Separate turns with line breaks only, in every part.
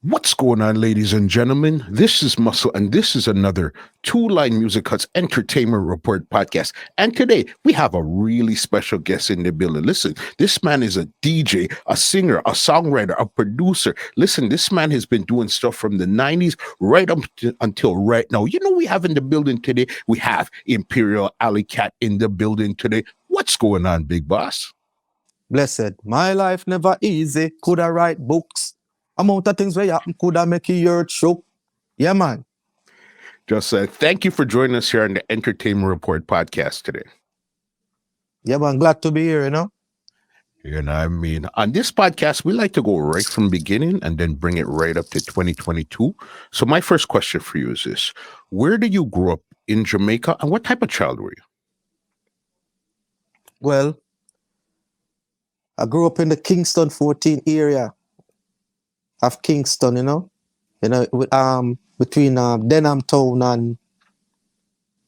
What's going on, ladies and gentlemen? This is Muscle, and this is another Two Line Music Cuts Entertainment Report podcast. And today we have a really special guest in the building. Listen, this man is a DJ, a singer, a songwriter, a producer. Listen, this man has been doing stuff from the 90s right up until right now. You know, we have in the building today, we have Imperial Alley Cat in the building today. What's going on, big boss?
Blessed. My life never easy. Could I write books? Amount of things where happen could I make your shook? Yeah, man.
Just thank you for joining us here on the Entertainment Report podcast today.
Yeah, man. Glad to be here, you know?
You know what I mean? On this podcast, we like to go right from the beginning and then bring it right up to 2022. So my first question for you is this. Where did you grow up in Jamaica and what type of child were you?
Well, I grew up in the Kingston 14 area of Kingston, you know, between Denham Town and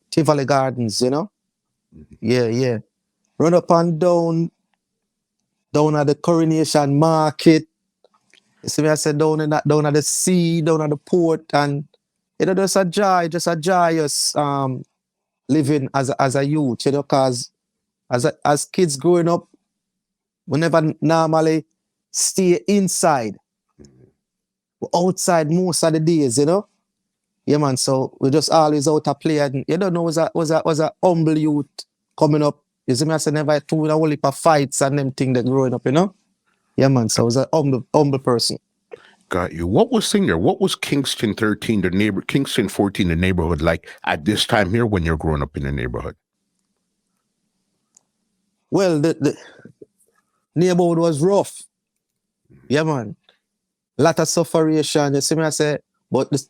Tivoli Gardens, you know. Yeah. Run up and down at the Coronation Market. You see me, I said down at the sea, down at the port, and you know, just a joyous living as a youth, you know, cause as kids growing up, we never normally stay inside. We're outside most of the days, you know. Yeah, man. So we just always out to play, and you don't know, was a humble youth coming up. You see me, I said never too a whole heap of fights and them things that growing up, you know. Yeah, man. So I was a humble person.
Got you. What was Kingston 13, Kingston 14, the neighborhood like at this time here when you're growing up in the neighborhood?
Well, the neighborhood was rough. Yeah, man. Lot of sufferation. You see me, I say, but this,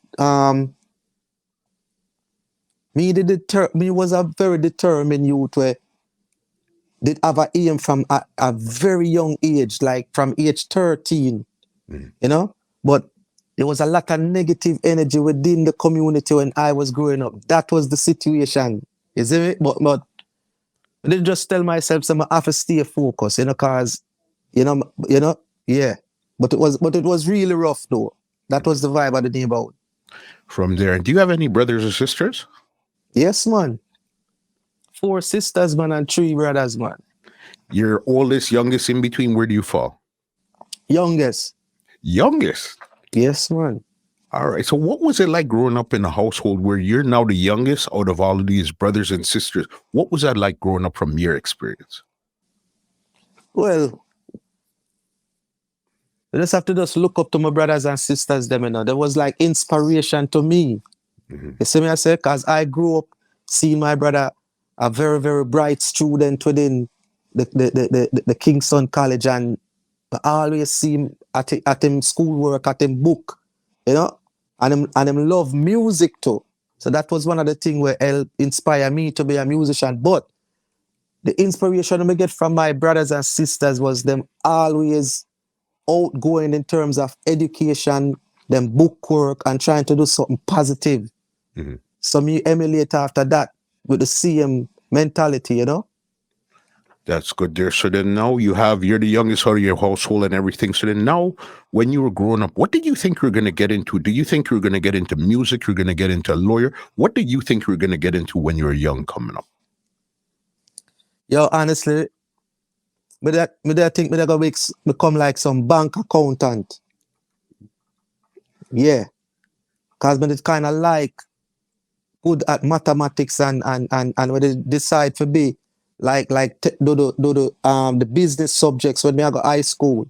me was a very determined youth where did have a aim from a very young age, like from age 13, you know. But there was a lot of negative energy within the community when I was growing up. That was the situation. You see me? But I didn't just tell myself, so I have to stay focused, you know, cause you know, yeah. But it was really rough though. That was the vibe of the neighborhood.
From there, do you have any brothers or sisters?
Yes, man. 4 sisters, man, and 3 brothers, man.
Your oldest, youngest, in between, where do you fall?
Youngest.
Youngest?
Yes, man.
All right. So what was it like growing up in a household where you're now the youngest out of all of these brothers and sisters? What was that like growing up from your experience?
Well, I just have to look up to my brothers and sisters, them, you know. There was like inspiration to me. You see me, I say, because I grew up seeing my brother a very, very bright student within the Kingston College, and I always see him at him schoolwork, at him book, you know, and him love music too. So that was one of the things where helped inspire me to be a musician. But the inspiration I get from my brothers and sisters was them always outgoing in terms of education, them book work, and trying to do something positive. So me emulate after that with the same mentality, you know.
That's good there. So then now you're the youngest out of your household and everything. So then now when you were growing up, what did you think you were going to get into? Do you think you were going to get into music? You're going to get into a lawyer? What did you think you were going to get into when you were young coming up?
Yo, honestly, I think I'm going to become like some bank accountant. Yeah. Because I kind of like good at mathematics and when they decide to be do the business subjects when I go high school.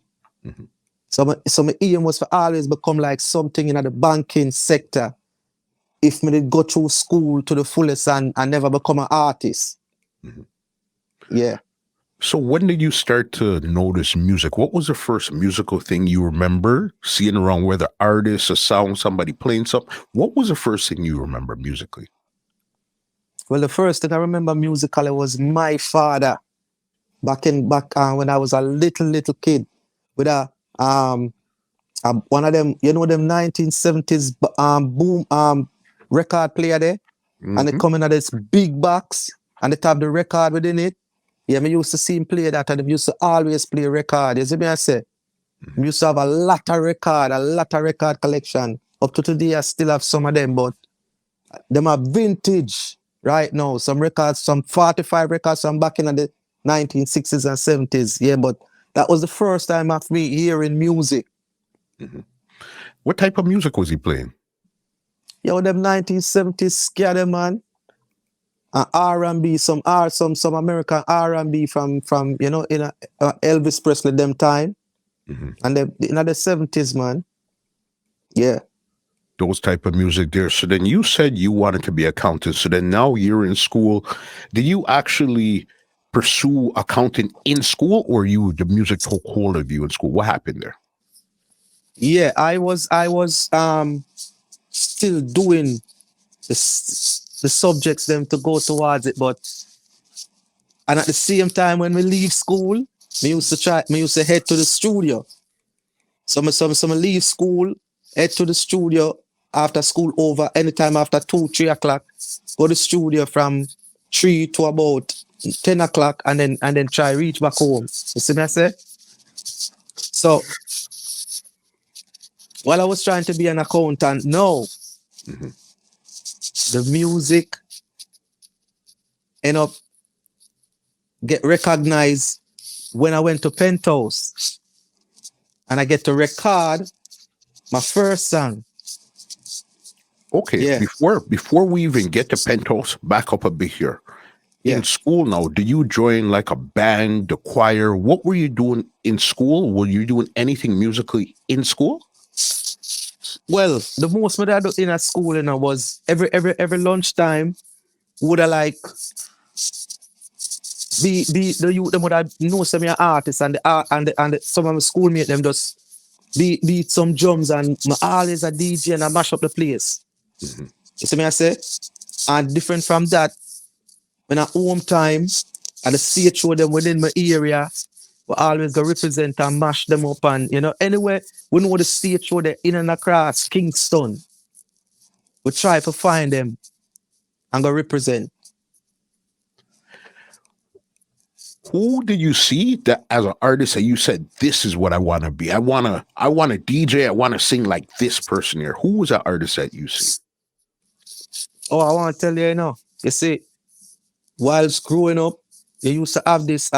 So my aim was to always become like something in the banking sector if me did go through school to the fullest and never become an artist. Yeah.
So when did you start to notice music? What was the first musical thing you remember seeing around, whether artists, a song, somebody playing something? What was the first thing you remember musically?
Well, the first thing I remember musically was my father back when I was a little kid with one of them, you know, them 1970s boom record player there, and they come in at this big box and they have the record within it. Yeah, me used to see him play that, and he used to always play record. You see me, I say? We used to have a lot of record collection. Up to today, I still have some of them, but them are vintage right now. Some records, some 45 records from back in the 1960s and 70s. Yeah, but that was the first time of me hearing music.
What type of music was he playing?
Yo, them 1970s scare them, man. R&B, some American R&B from you know, in Elvis Presley them time. And in the 70s, man. Yeah.
Those type of music there. So then you said you wanted to be an accountant. So then now you're in school. Did you actually pursue accounting in school, or the music took hold of you in school? What happened there?
Yeah, I was still doing the subjects them to go towards it, and at the same time when we leave school, me used to head to the studio. So I leave school, head to the studio after school over, anytime after 2-3 o'clock, go to the studio from 3 to about 10 o'clock, and then try reach back home. You see me I say? So while I was trying to be an accountant, no, the music end up get recognized when I went to Penthouse, and I get to record my first song.
Okay,
Yeah.
before we even get to Penthouse, back up a bit here.
Yeah.
In school now, did you join like a band, the choir? What were you doing in school? Were you doing anything musically in school?
Well, the most I do in a school, you know, was every lunchtime would I like be the youth them would have know some of artists, and some of my schoolmates them just beat some drums, and my always a DJ and I mash up the place. You see me I say? And different from that, when at home time and the stage show them within my area, we always go represent and mash them up, and you know, anyway, we know the stage show they're in and across Kingston. We try to find them and go represent.
Who did you see that as an artist that you said, this is what I want to be? I want to DJ, I want to sing like this person here. Who was that artist that you see?
Oh, I want to tell you, you know, you see, whilst growing up, you used to have this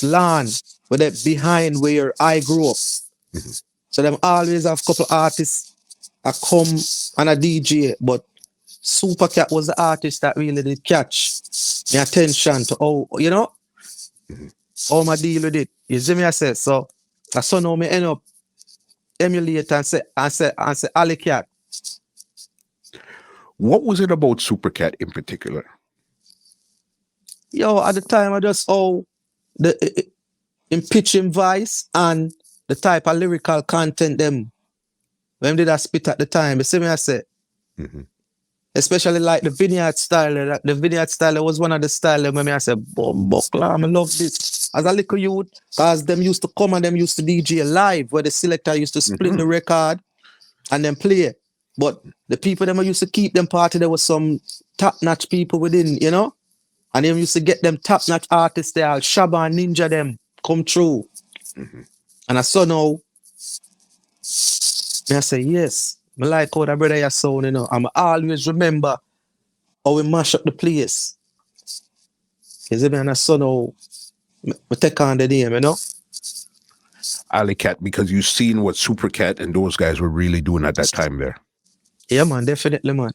land where they behind where I grew up. So them always have a couple artists that come and a DJ, but Supercat was the artist that really did catch my attention to you know, how my deal with it. You see me I say? So that's how now me end up emulate and say Alley Cat.
What was it about Supercat in particular?
Yo, at the time I just in pitch and voice and the type of lyrical content them when did I spit at the time. You see me I say? Especially like the vineyard style. The vineyard style was one of the style when I said, Buckler, I love this. As a little youth, because them used to come and them used to DJ live, where the selector used to split the record and then play. But the people them used to keep them party, there was some top-notch people within, you know? And them used to get them top-notch artists there, Shabba and Ninja them come through. And I saw now, I say, yes. I like how the brother your sound, you know. I'm always remember how we mash up the place. You see me? And I saw now, I take on the name, you know.
Alley Cat, because you've seen what Supercat and those guys were really doing at that time there.
Yeah, man, definitely, man.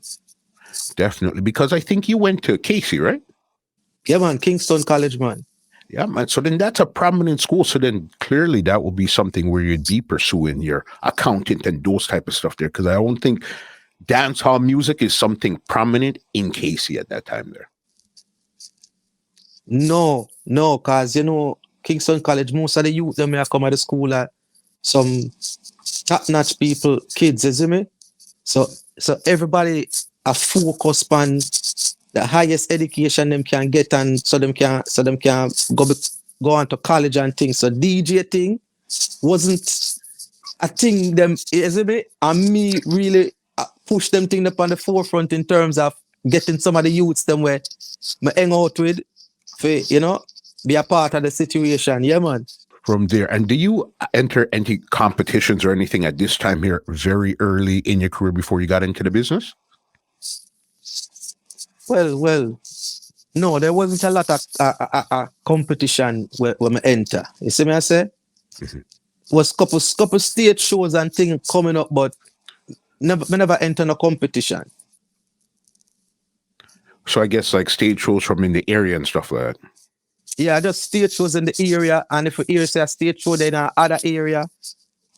Definitely, because I think you went to Casey, right?
Yeah, man, Kingston College, man.
Yeah, man. So then that's a prominent school. So then clearly that will be something where you'd be pursuing your accountant and those type of stuff there. Because I don't think dancehall music is something prominent in Casey at that time there.
No, because, you know, Kingston College, most of the youth them may come out of school are some top-notch people, kids, you see me? So everybody are focused on the highest education them can get, and so them can go on to college and things. So DJ thing wasn't a thing them, you see me? And me really push them thing up on the forefront in terms of getting some of the youths them where I hang out with, for, you know, be a part of the situation. Yeah, man.
From there. And do you enter any competitions or anything at this time here very early in your career before you got into the business?
Well, no, there wasn't a lot of competition when I enter. You see me I say?
Mhm.
Was couple stage shows and things coming up, but me never enter no competition.
So I guess like stage shows from in the area and stuff like that.
Yeah, just stage shows in the area, and if we hear say a stage show then in other area,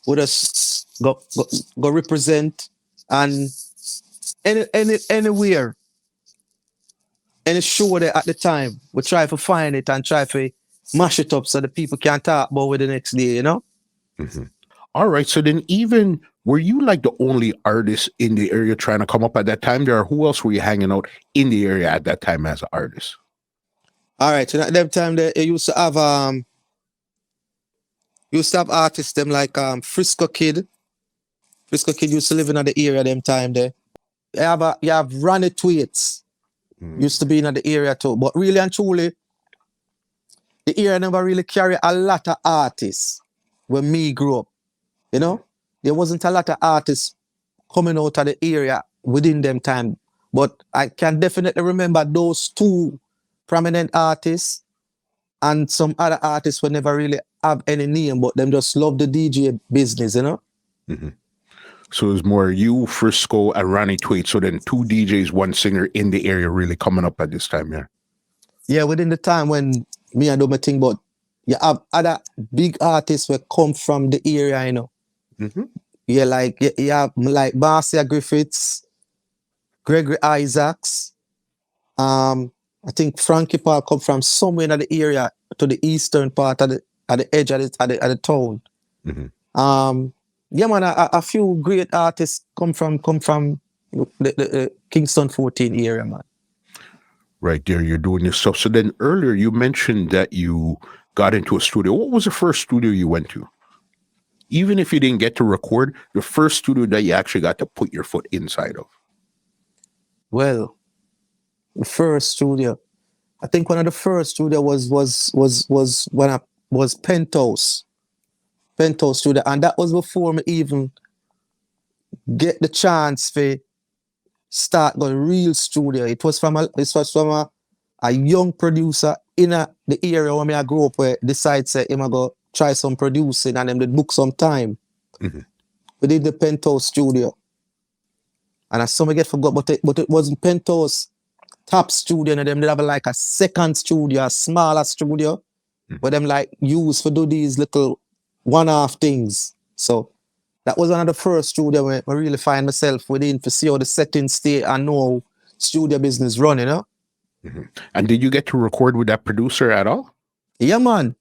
we just go represent, and anywhere, any show there at the time, we try to find it and try to mash it up so the people can talk about it the next day, you know?
Mm-hmm. All right. So then even were you like the only artist in the area trying to come up at that time there, or who else were you hanging out in the area at that time as an artist?
All right, so at that time they used to have artists them like Frisco Kid. Frisco Kid used to live in the area them time there. You have Ronnie Tweets used to be in the area too. But really and truly, the area never really carry a lot of artists when me grew up. You know? There wasn't a lot of artists coming out of the area within them time. But I can definitely remember those two prominent artists and some other artists who never really have any name, but them just love the DJ business, you know?
Mm-hmm. So it was more you, Frisco, and Ronnie Tweet. So then two DJs, one singer in the area really coming up at this time, yeah.
Yeah, within the time when me I do my thing, but you have other big artists who come from the area, you know.
Mm-hmm.
Yeah, like you have like Marcia Griffiths, Gregory Isaacs. I think Frankie Paul come from somewhere in the area to the eastern part of the edge of the town.
Mm-hmm.
Yeah, man, a few great artists come from the Kingston 14 area, man.
Right there, you're doing this stuff. So then earlier you mentioned that you got into a studio. What was the first studio you went to? Even if you didn't get to record, the first studio that you actually got to put your foot inside of?
Well, the first studio, I think one of the first studio was Penthouse studio, and that was before me even get the chance to start the real studio. It was from a young producer in the area where I grew up, where decided say him go try some producing, and them did book some time.
Mm-hmm.
We did the Penthouse studio, and I some get forgot, but it wasn't Penthouse top studio, and them did have like a second studio, a smaller studio, where them like use for do these little one-off things. So that was one of the first studio where I really find myself within to see how the settings stay and know how studio business run, you know?
Mm-hmm. And did you get to record with that producer at all?
Yeah, man.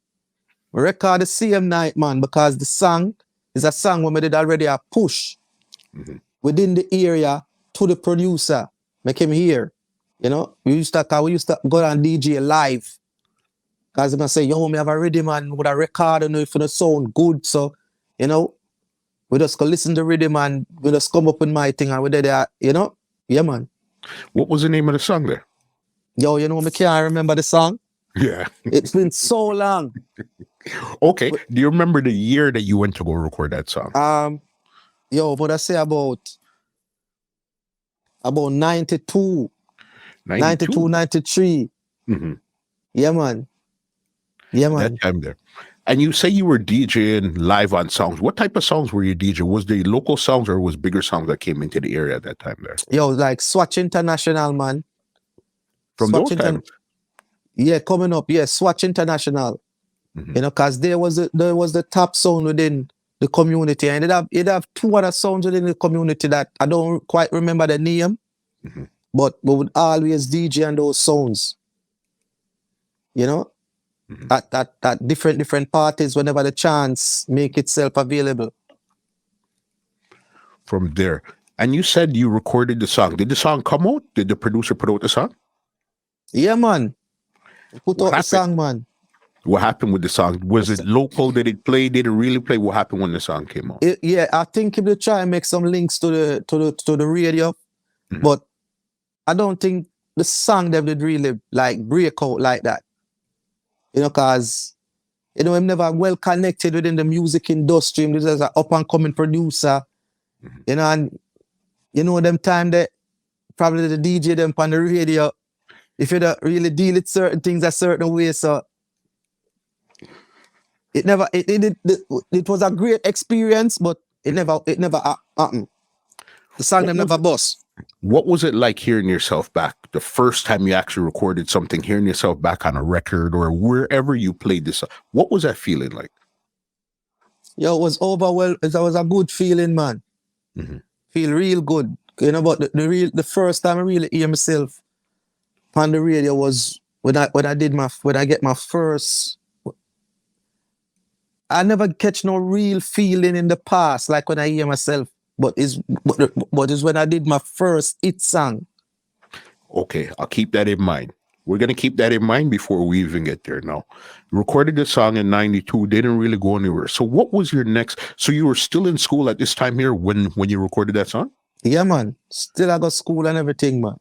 We record the same night, man, because the song is a song where we did already a push within the area to the producer. Make him hear. You know, we used to go on DJ live. Because I'm going to say, yo, me have a rhythm and with a record and if it sound good. So, you know, we just go listen to the rhythm and we just come up with my thing and we did that, you know? Yeah, man.
What was the name of the song there?
Yo, you know, I can't remember the song.
Yeah.
It's been so long.
Okay. Do you remember the year that you went to go record that song?
But I say about 92, 93.
Mm-hmm.
Yeah, man. Yeah, man.
That time there. And you say you were DJing live on songs. What type of songs were you DJing? Was they local songs or was bigger songs that came into the area at that time there?
Yo, like Swatch International, man.
From
Swatch
those times?
Yeah, coming up. Yeah, Swatch International.
Mm-hmm.
You know, because there was the top sound within the community. And it have two other sounds within the community that I don't quite remember the name.
Mm-hmm.
But we would always DJ on those sounds. You know? Mm-hmm. At different parties, whenever the chance make itself available.
From there. And you said you recorded the song. Did the song come out? Did the producer put out the song?
Yeah, man. Put out the song, man.
What happened with the song? Was it local? Did it play? Did it really play? What happened when the song came out?
Yeah, I think if they try and make some links to the radio, but I don't think the song them did really like break out like that. You know, cause I'm never well connected within the music industry. I'm just an up and coming producer. You know, and them time that probably the DJ them on the radio, if you don't really deal with certain things a certain way, so it was a great experience, but it never happened. The song them never bust.
What was it like hearing yourself back the first time you actually recorded something, hearing yourself back on a record or wherever you played this? What was that feeling like?
Yo, it was overwhelming. It was a good feeling, man. Feel real good. You know, but the first time I really hear myself on the radio was when I get my first. I never catch no real feeling in the past like when I hear myself, but it's when I did my first hit song.
Okay, I'll keep that in mind. We're going to keep that in mind before we even get there now. You recorded the song in 92, didn't really go anywhere. So what was your next? So you were still in school at this time here when you recorded that song?
Yeah, man. Still I got school and everything, man.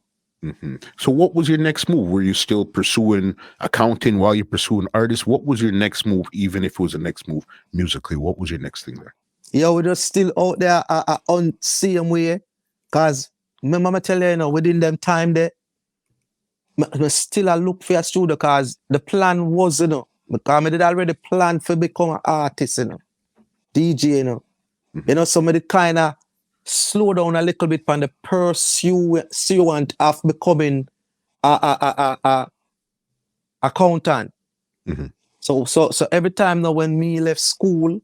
So what was your next move? Were you still pursuing accounting while you're pursuing artists? What was your next move, even if it was a next move musically? What was your next thing there?
Yeah, we're just still out there on same way. Because remember I tell you, within them time there, I still I look for a studio because the plan was, because I did already plan for become an artist, DJ, somebody kind of slow down a little bit on the pursuant of becoming a accountant. So every time now when me left school,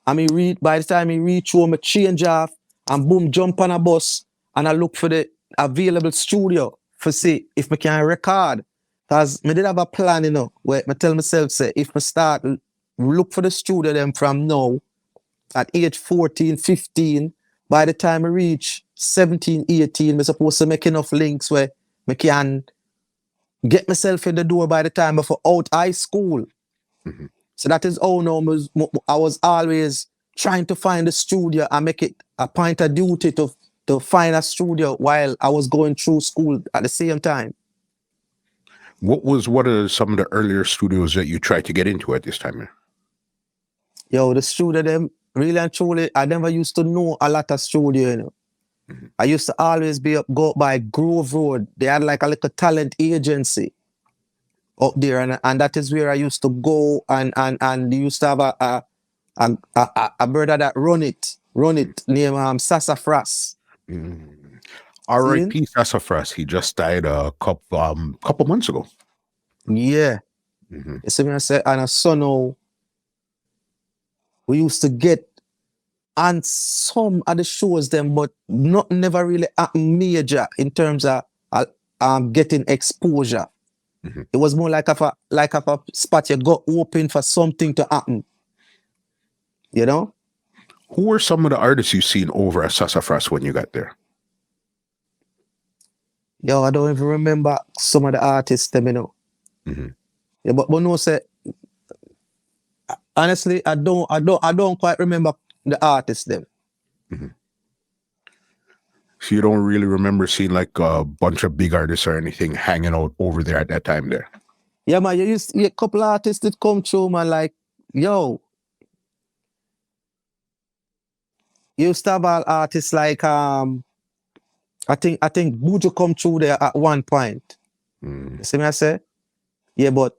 by the time I reach home, I change off and boom, jump on a bus and I look for the available studio for see if I can record. Because I did have a plan, where I tell myself, say, if I start look for the studio then from now, at age 14, 15, by the time I reach 17, 18, I'm supposed to make enough links where I can get myself in the door by the time of out high school. So that is how now I was always trying to find a studio and make it a point of duty to find a studio while I was going through school at the same time.
What are some of the earlier studios that you tried to get into at this time here?
Yo, the studio them, really and truly, I never used to know a lot of studio, I used to always go by Grove Road. They had like a little talent agency up there, and that is where I used to go and they used to have a brother that run it named Sassafras.
R.I.P. Sassafras. He just died a couple months ago.
Yeah. You see me I say, and so now we used to get on some of the shows them, but never really major in terms of getting exposure. It was more like a spot you got open for something to happen.
Who were some of the artists you seen over at Sassafras when you got there?
Yo, I don't even remember some of the artists them, Yeah, but no say honestly, I don't quite remember the artists them.
So you don't really remember seeing like a bunch of big artists or anything hanging out over there at that time there?
Yeah, man, you used to see a couple artists that come through, man, like, yo. You used to have all artists like I think Buju come through there at one point. You see me I say? Yeah, but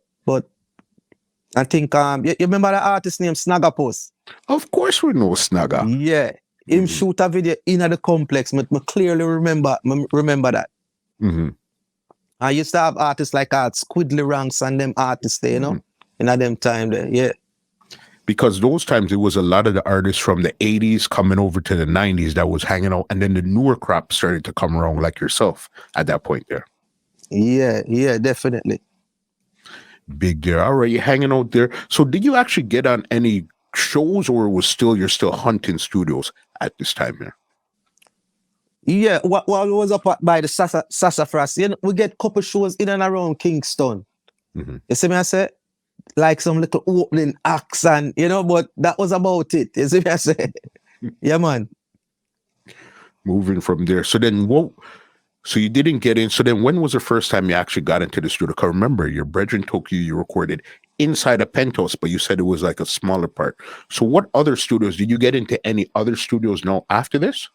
I think you remember the artist named Snaggapos?
Of course we know Snagga.
Yeah. Him shoot a video in the complex. I clearly remember that. I used to have artists like Squidly Ranks and them artists there, in them time there, yeah.
Because those times it was a lot of the artists from the 80s coming over to the 90s that was hanging out, and then the newer crop started to come around like yourself at that point there.
Yeah, definitely.
Big there. All right, you're hanging out there. So did you actually get on any shows, or you're still hunting studios at this time here?
Yeah, while we was up by the Sassafras, we get couple shows in and around Kingston. You see me I say? Like some little opening acts and, but that was about it. You see me I say? Yeah, man.
Moving from there. So then So you didn't get in. So then when was the first time you actually got into the studio? Because remember, your brethren told you recorded inside a Penthouse, but you said it was like a smaller part. So what other studios, did you get into any other studios now after this?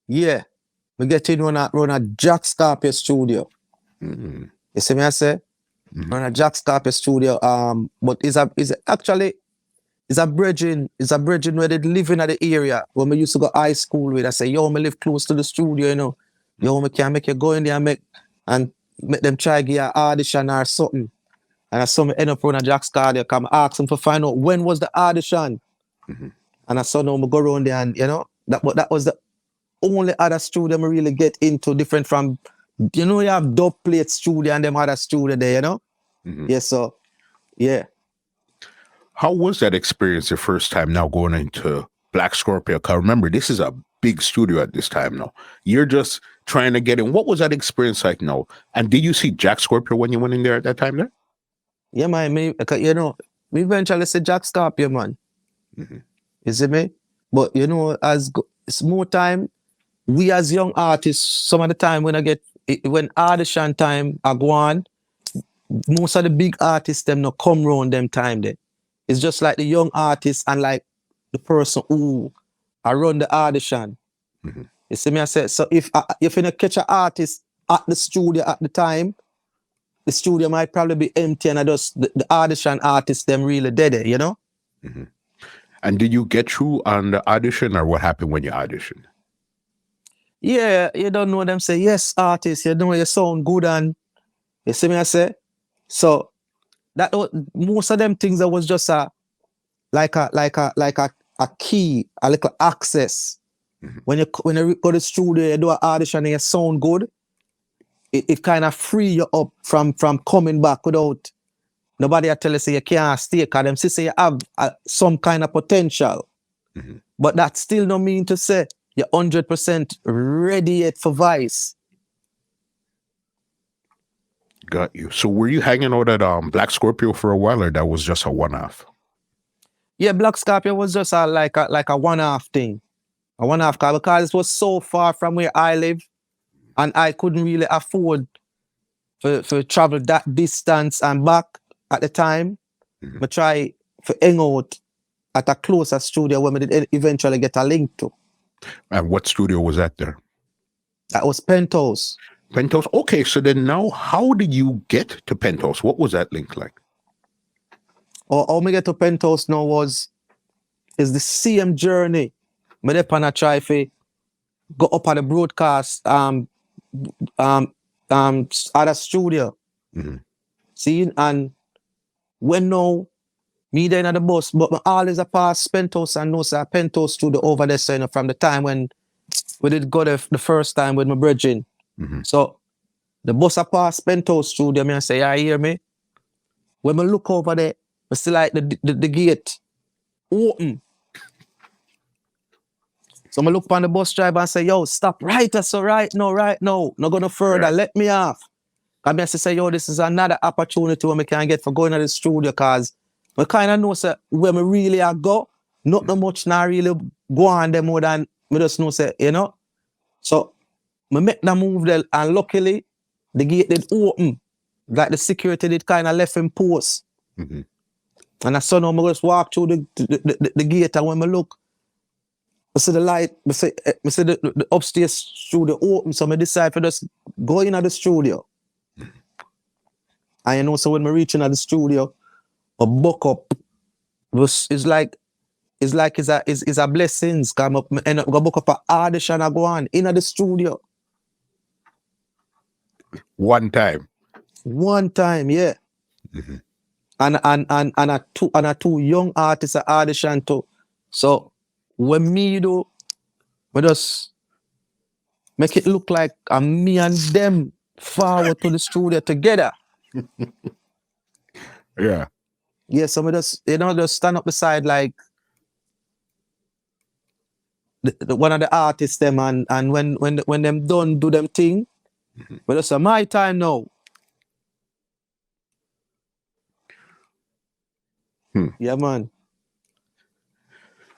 Yeah. We get in run a Jack Scarpia studio.
Mm-hmm.
You see me I say?
Mm-hmm.
Run a Jack Scarpia studio. But is a brethren where they live in the area when we used to go high school with. I say, yo, me live close to the studio, you know. Yo, me can make you go in there and make them try give you an audition or something. And I saw me end up on a Jack Scarpia, come ask them to find out when was the audition.
Mm-hmm.
And I saw now me go around there and you know, that was the only other studio me really get into, different from, you know, you have dub plate studio and them other studio there, you know?
Mm-hmm.
Yeah, so, yeah.
How was that experience the first time now going into Black Scorpio? Because remember, this is a big studio at this time now. You're just trying to get in. What was that experience like now? And did you see Jack Scorpio when you went in there at that time there?
Yeah, man, you know, we eventually see Jack Scorpio, man.
Mm-hmm.
You see me? But, you know, it's more time, we as young artists, some of the time when audition time I go on, most of the big artists them not come round them time there. It's just like the young artists and like the person who I run the audition.
Mm-hmm.
You see me I say, so if you not catch an artist at the studio at the time, the studio might probably be empty and I just the audition artists them really dead, you know?
Mm-hmm. And did you get through on the audition, or what happened when you auditioned?
Yeah, you don't know them say, yes, artist, you know you sound good and you see me I say? So that most of them things that was just a key, a little access.
Mm-hmm.
When you go to the studio, you do an audition and you sound good, it kind of free you up from coming back without nobody tell you say you can't stay, because them say you have some kind of potential.
Mm-hmm.
But that still don't mean to say you're 100% ready yet for Vice.
Got you. So were you hanging out at Black Scorpio for a while, or that was just a one-off?
Yeah, Black Scorpio was just like a one-off thing. A one-off car, because it was so far from where I live and I couldn't really afford for travel that distance and back at the time.
Mm-hmm.
I try to hang out at a closer studio where we did eventually get a link to.
And what studio was that there?
That was Penthouse.
Penthouse. Okay, so then now how did you get to Penthouse? What was that link like?
Or how me get to Penthouse now is the same journey. Me dey pan a try to go up at the broadcast at a studio.
Mm-hmm.
See, and when now me there in the bus, but me always a pass Penthouse and know say Penthouse studio over there, so, you know, from the time when we did go the first time with my brethren.
Mm-hmm.
So the bus a pass Penthouse studio, me I say, yeah, hear me? When me look over there, I see like the gate open. So I look on the bus driver and say, yo, stop right now. Not gonna further,
Right.
let me off. I mean, I say, yo, this is another opportunity where we can get for going to the studio, because we kind of know say, where we really are go, not no much now really go on them more than we just know say, you know. So we make the move there, and luckily the gate did open. Like the security did kind of left in post.
Mm-hmm.
And I saw now I just walk through the gate, and when I look, I see the light, I see the upstairs studio open, so I decide to just go in at the studio. And you know, so when we reach in at the studio, a buck up, it's like it's a blessings. Come up, end up go book up an audition, I go on in at the studio.
One time.
One time, yeah.
Mm-hmm.
And a two young artists I audition too. So when me do, we just make it look like me and them forward to the studio together.
Yeah.
Yeah, so we just, you know, just stand up beside like one of the artists them, and when them done do them thing,
Mm-hmm.
we just say, my time now.
Hmm.
Yeah, man.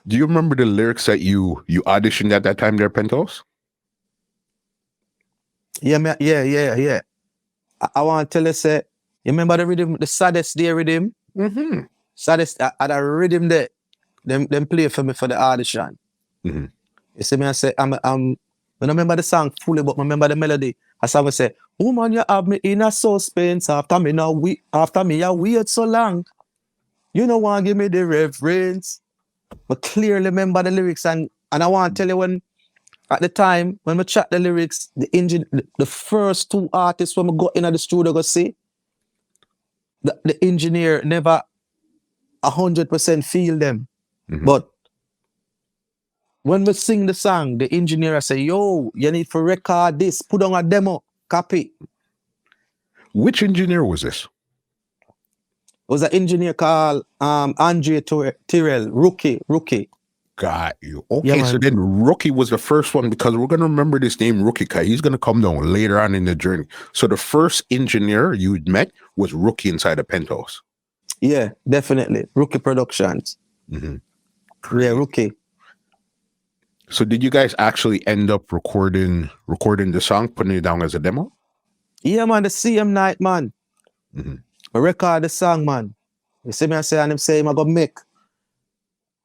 Do you remember the lyrics that you auditioned at that time there, Penthouse?
Yeah, yeah. I want to tell you, say, you remember the rhythm, the saddest day rhythm?
Mm-hmm.
Saddest, at a rhythm there, them play for me for the audition.
Mm-hmm.
You see me, I say, when I remember the song fully, but I remember the melody. I say, woman, you have me in a suspense after me I wait so long. You know want to give me the reference. But clearly remember the lyrics and I want to tell you when at the time when we chat the lyrics, the first two artists when we got into the studio go see, the engineer never 100% feel them.
Mm-hmm.
But when we sing the song, the engineer say, yo, you need to record this, put on a demo, copy.
Which engineer was this?
It was an engineer called Andre Tyrell, Rookie.
Got you. Okay,
Yeah,
so
man.
then Rookie was the first one because we're going to remember this name Rookie because he's going to come down later on in the journey. So the first engineer you'd met was Rookie inside of Penthouse.
Yeah, definitely. Rookie Productions.
Mm-hmm.
Yeah, Rookie.
So did you guys actually end up recording the song, putting it down as a demo?
Yeah, man, the same night, man.
Mm-hmm.
I record the song, man. You see me, I say, and him say, I'm going to make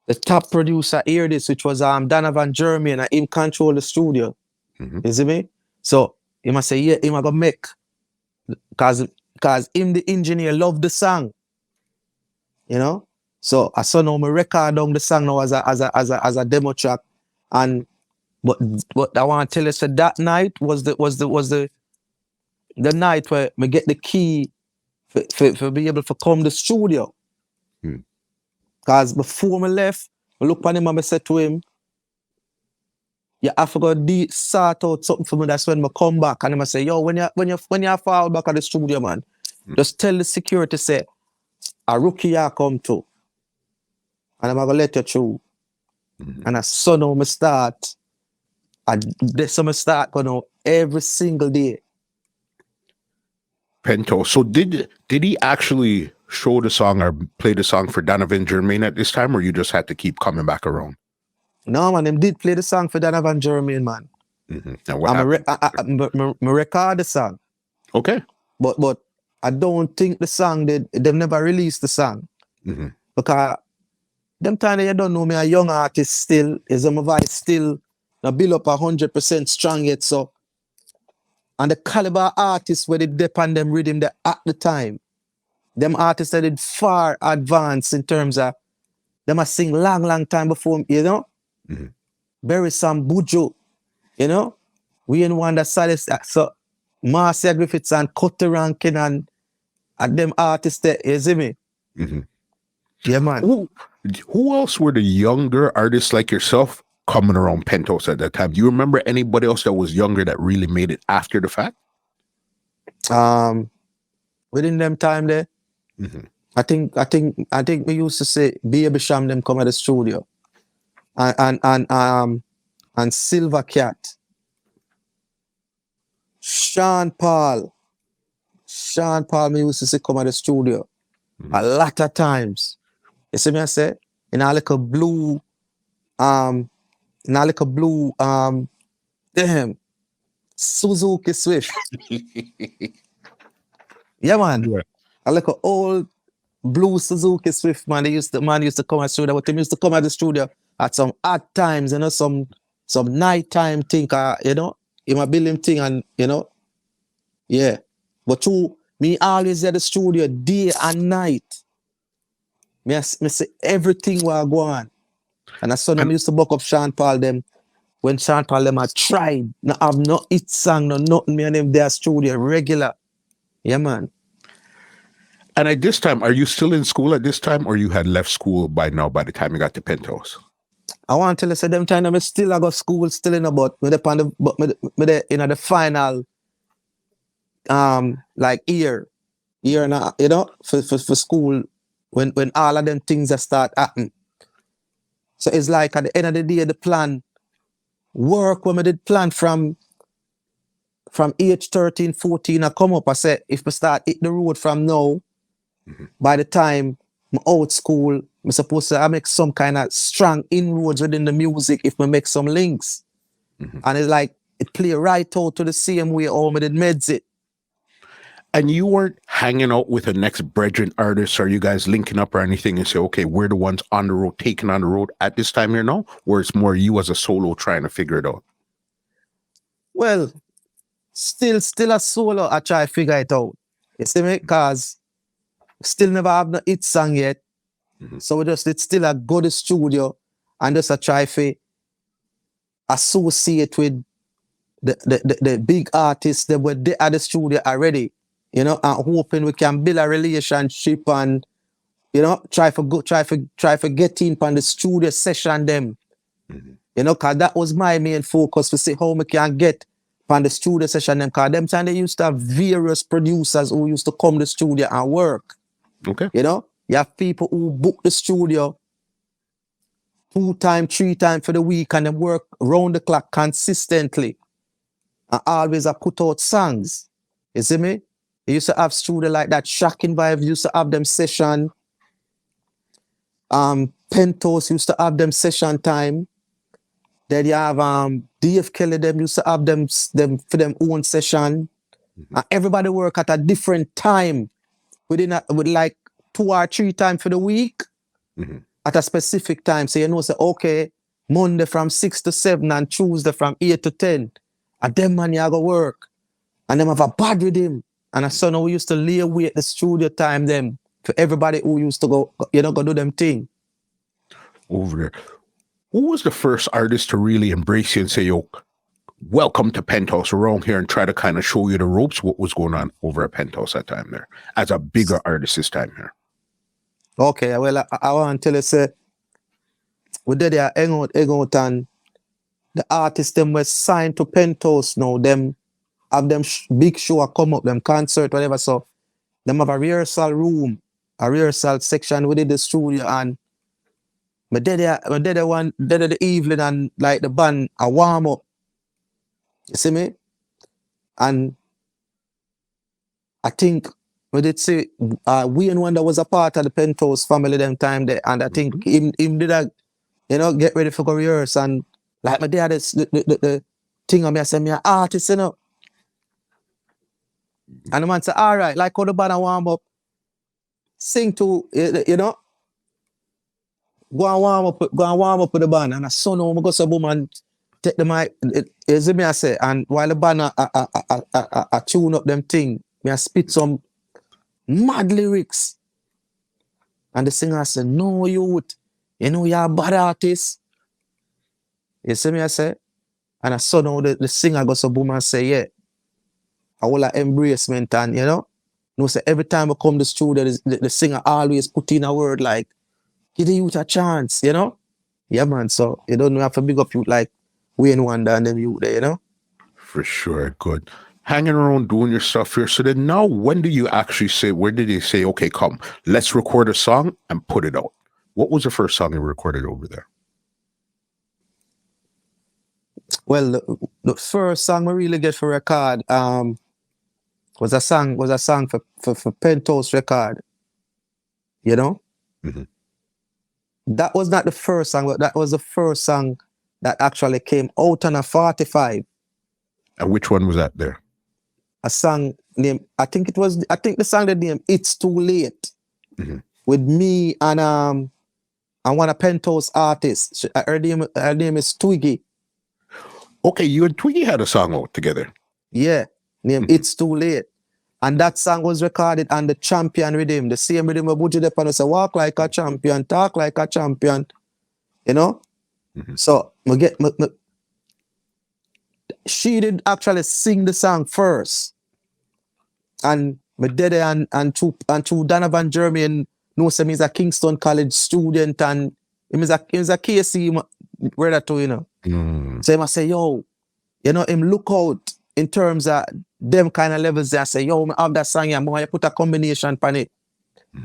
the top producer hear this, which was Donovan Jeremy, and him control the studio.
Mm-hmm.
You see me? So, he must say, yeah, him going to make. Because him, the engineer, love the song. You know? So, I saw now me record on the song now as a demo track. And, but I want to tell you, so that night was the night where me get the key for be able to come to the studio. Because before me left, I look at him and I said to him, yeah, I forgot to sort out something for me. That's when I come back. And I say, yo, when you fall back at the studio, man, just tell the security, say, a Rookie I come to. And I'm going to let you through. And I saw now I start. And this summer start going on every single day.
Penthouse. So did he actually show the song or play the song for Donovan Jermaine at this time, or you just had to keep coming back around?
No, man, them did play the song for Donovan Jermaine, man.
Mm-hmm. And what happened?
I record the song.
Okay.
But I don't think the song, they've never released the song.
Mm-hmm.
Because them time you don't know me, a young artist still, is my voice still not build up 100% strong yet. So, and the caliber artists where they depend them rhythm there at the time, them artists that did far advanced in terms of them I sing long time before, you know?
Mm-hmm.
Bury some Bujo, you know? We in one that saddest. So Marcia Griffiths and Cutty Rankin and them artists there, you see me?
Mm-hmm.
Yeah, man.
Who else were the younger artists like yourself coming around Penthouse at that time? Do you remember anybody else that was younger that really made it after the fact?
Within them time there,
Mm-hmm.
I think we used to say Baby Sham them come at the studio. And Silver Cat. Sean Paul me used to say come at the studio. A lot of times. You see me I say? In a little blue, Suzuki Swift. Yeah, man.
Yeah.
A little old blue Suzuki Swift, man. Used to come at the studio, but they used to come at the studio at some odd times, you know, some nighttime thing, you know, in my building thing, and you know, yeah. But me always at the studio day and night. Me say everything will go on. And I saw them used to buck up Sean Paul them when Sean Paul them had tried. No have no hit song, no nothing. Me and them their studio regular. Yeah, man.
And at this time, are you still in school at this time, or you had left school by now by the time you got to Penthouse?
I want to tell you, so them time I still I go school, still in about me the final like year and a, you know, for school when all of them things that start happening. So it's like at the end of the day, the plan work when we did plan from age 13, 14, I come up, I said, if we start hit the road from now, by the time I'm old school. I'm supposed to make some kind of strong inroads within the music if I make some links. And it's like, it play right out to the same way all me did meds it.
And you weren't hanging out with the next brethren artists. Are you guys linking up or anything and say, okay, we're the ones on the road, taking on the road at this time here now? Or it's more you as a solo trying to figure it out?
Well, still a solo, I try to figure it out. You see me? Because still never have no hit song yet. So it's still a go to studio and just a try to associate with the big artists that were there at the studio already, you know, and hoping we can build a relationship and, you know, try for get in on the studio session them. You know, cause that was my main focus to see how we can get on the studio session them. Cause them time they used to have various producers who used to come to the studio and work.
Okay.
You know, you have people who book the studio 2 times, 3 times for the week and they work round the clock consistently. And always I put out songs. You see me? They used to have studio like that. Shocking Vibes used to have them session. Penthouse used to have them session time. Then you have DF Kelly, them used to have them for them own session. And everybody work at a different time with like 2 or 3 times for the week at a specific time. So you know, say, okay, Monday from 6 to 7 and Tuesday from 8 to 10. And them man, you go work. And them have a bad with him. And I saw now we used to lay away at the studio time them for everybody who used to go, you know, go do them thing.
Over there. Who was the first artist to really embrace you and say, yo, welcome to Penthouse around here and try to kind of show you the ropes, what was going on over at Penthouse that time there, as a bigger artist this time here?
Okay, well, I want to tell you, say, we did there hang out and the artists them were signed to Penthouse now, them have them big show come up, them concert, whatever, so them have a rehearsal room, a rehearsal section within the studio, and I did the evening and like the band a warm up. You see me? And I think we did say Wayne Wonder was a part of the Penthouse family them time there, and I think him did a, you know, get ready for careers and like my dad is the thing on me, I say me an artist, you know. And the man say, all right, like how the band a warm up, sing to, you know, go and warm up with the band. And I saw no, I go say, boom, and take the mic. You see me, I say, and while the band I tune up them thing, me I spit some mad lyrics. And the singer said, no, youth, you know you're a bad artist. You see me, I say, and I saw now the singer go so boom and say, yeah, I will like embracement and, you know, say every time I come to the studio, the singer always put in a word like, give the youth a chance, you know? Yeah, man, so you don't have to big up you like Wayne Wonder and them youth there, you know?
For sure, good. Hanging around doing your stuff here. So then now, when do you actually say, where did you say, okay, come, let's record a song and put it out? What was the first song you recorded over there?
Well, the first song we really get for record was a song for Penthouse Record, you know? That was not the first song, but that was the first song that actually came out on a 45.
And which one was that there?
A song named, I think the song that named It's Too Late with me and one of Penthouse artists. Her name is Twiggy.
Okay, you and Twiggy had a song out together.
Yeah, named It's Too Late. And that song was recorded on the Champion rhythm, the same rhythm we put it up and say, walk like a champion, talk like a champion, you know? So she did actually sing the song first. And my daddy and to Donovan Jeremy knows him, he's a Kingston College student and he's a KC brother too, you know. So he must say, yo, you know, him look out in terms of them kind of levels there. I say, yo, I have that song here, I'm going to put a combination on it.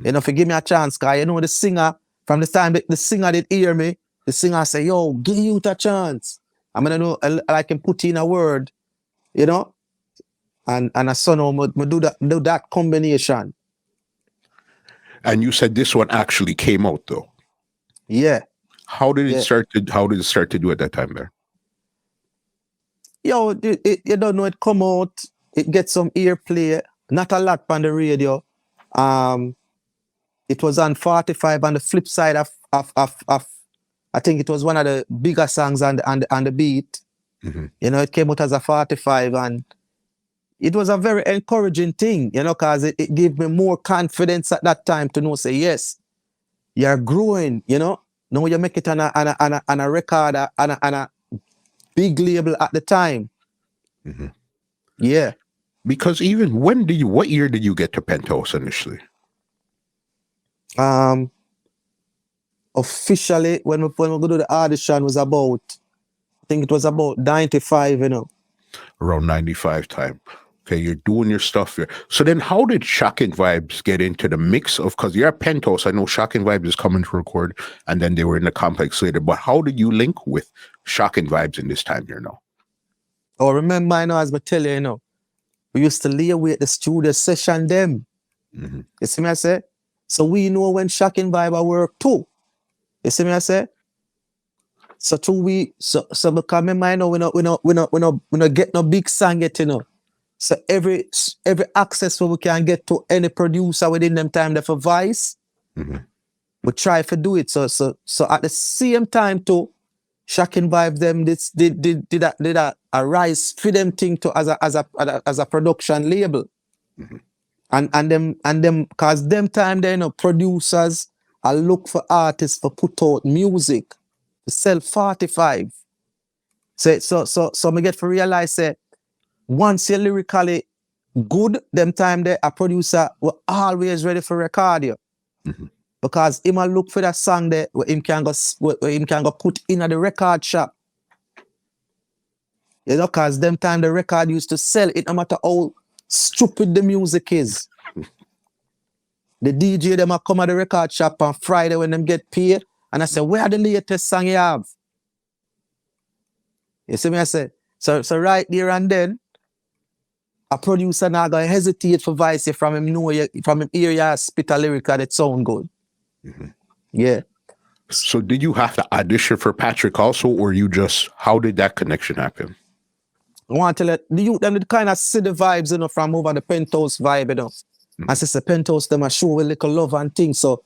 You know, if you give me a chance, because you know the singer, from the time the singer did hear me, the singer say, yo, give you a chance. I'm going to know, I can put in a word, you know, and I saw now, do that combination.
And you said this one actually came out though.
Yeah.
How did it
Yeah.
start to do at that time there?
Yo, you don't know, it come out, it gets some airplay, not a lot on the radio. It was on 45 on the flip side of I think it was one of the bigger songs on the beat.
Mhm.
You know, it came out as a 45, and it was a very encouraging thing, you know, because it gave me more confidence at that time to know, say, yes, you're growing, you know. Now you make it on a record, on a big label at the time.
Mhm.
Yeah.
Because even what year did you get to Penthouse initially?
Officially, when we go to the audition was about, I think it was about 95, you know.
Around 95 time. Okay, you're doing your stuff here. So then how did Shocking Vibes get into the mix of, because you're at Penthouse, I know Shocking Vibes is coming to record, and then they were in the complex later, but how did you link with Shocking Vibes in this time here now?
Oh, remember, I know, as I tell you, you know, we used to lay away at the studio session them.
Mm-hmm.
You see me I say? So we know when Shocking Vibe work too. You see me I say? So because me mind know we not get no big song yet, you know. So every access where we can get to any producer within them time there for voice,
Mm-hmm.
we try to do it. So at the same time too, Shocking Vibe them did a rise for them thing to as a production label.
Mm-hmm.
And them cause them time they, you know, producers I look for artists for put out music to sell 45. So me get to realize that once you're lyrically good, them time there a producer will always ready for record you.
Mm-hmm.
Because him a look for that song there where him can go put in at the record shop. You know, cause them time the record used to sell it no matter how stupid the music is. The DJ them a come at the record shop on Friday when them get paid, and I say, where are the latest song you have? You see me I say? So right there and then, a producer not gonna hesitate for voice you from him know you, from him hear you spit a lyric that it sound good.
Mm-hmm.
Yeah.
So did you have to audition for Patrick also, or you just, how did that connection happen?
I want to let the youth them kind of see the vibes, you know, from over the Penthouse vibe, you know.
Mm-hmm.
As it's a Penthouse, them a show with little love and things. So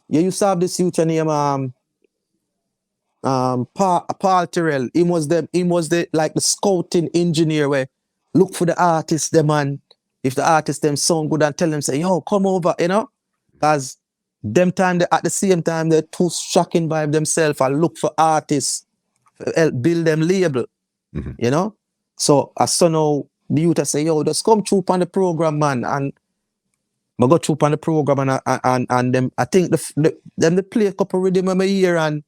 you used to have this youth name Paul Terrell. He was the like the scouting engineer where look for the artists them, and if the artists them sound good and tell them say, yo, come over, you know. Because them time they, at the same time they're too Shocking Vibe themselves and look for artists, help build them label,
Mm-hmm.
you know. So as so now the youth say, yo, just come through on the program, man. And I go through on the program and them I think them they play a couple rhythm in my ear and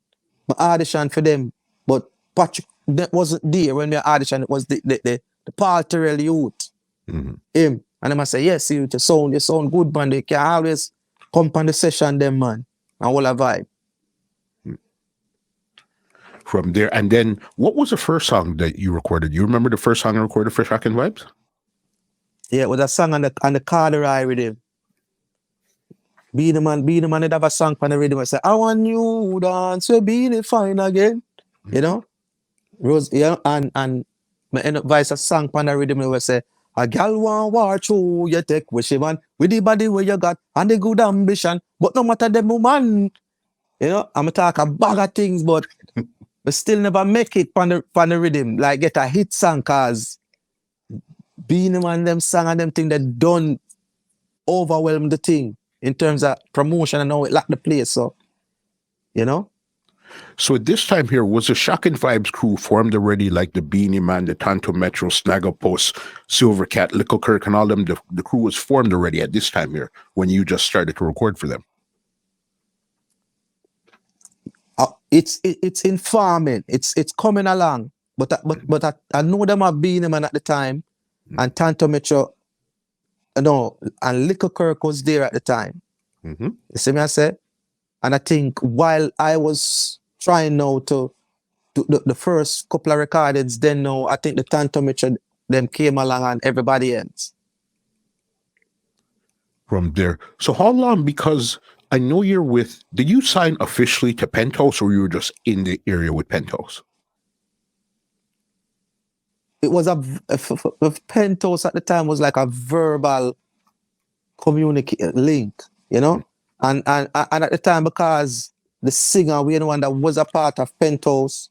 my audition for them. But Patrick that wasn't there when we audition, it was the Paul Terrell youth.
Mm-hmm.
Him. And I say, yes, you sound good, man. They can always come on the session, them, man. And all a vibe.
From there, and then what was the first song that you recorded? You remember the first song you recorded for Shocking Vibes?
Yeah, it was a song on the corduroy rhythm. Beenie man, they'd have a song on the rhythm. I say, I want you dance, we Beenie fine again. You know? Rose, you know, and my end up voice a song on the rhythm where say, a gal want war through you take with she man with the body where you got and the good ambition. But no matter the woman, you know, I'm talk a bag of things, but still never make it on the rhythm, like get a hit song, cause Beenie man them song and them thing that done overwhelm the thing in terms of promotion and how it lock the place. So, you know.
So at this time here, was the Shocking Vibes crew formed already, like the Beenie Man, the Tonto Metro, Snaggle Post, Silver Cat, Little Kirk, and all them? The crew was formed already at this time here when you just started to record for them.
It's in farming. It's coming along. But I know them have Beenie Man at the time, and Tonto Metro, you know, and Little Kirk was there at the time.
Mm-hmm.
You see me I say? And I think while I was trying now to do the first couple of recordings, then now I think the Tonto Metro them came along and everybody else.
From there. So how long? Because I know you're with. Did you sign officially to Penthouse, or you were just in the area with Penthouse?
It was Penthouse at the time was like a verbal link, you know, and at the time, because the singer, we the one that was a part of Penthouse,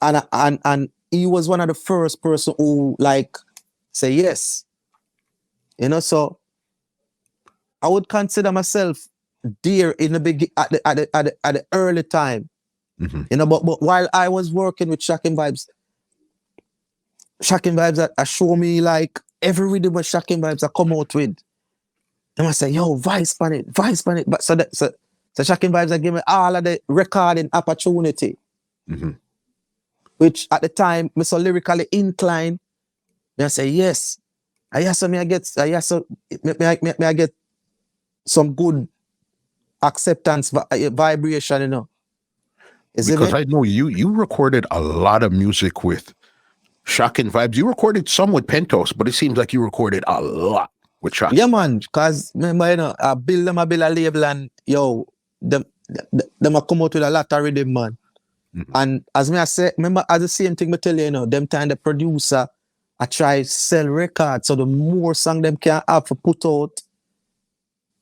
and he was one of the first person who like say yes, you know. So I would consider myself there in the at the early time, you know. But while I was working with Shocking Vibes that show me like every rhythm with Shocking Vibes I come out with. And I say, yo, vice on it. But so Shocking Vibes that give me all of the recording opportunity. Which at the time, me so lyrically inclined. I say, yes. I get some good acceptance vibration, you know.
Because I know you recorded a lot of music with Shocking Vibes. You recorded some with Penthouse, but it seems like you recorded a lot with Shocking.
Yeah, man. Because remember, you know, I build a label, and yo, them a come out with a lot of rhythm, man. And as me I say, remember, as the same thing me tell you, you know, them time the producer I try sell records, so the more song them can have for put out,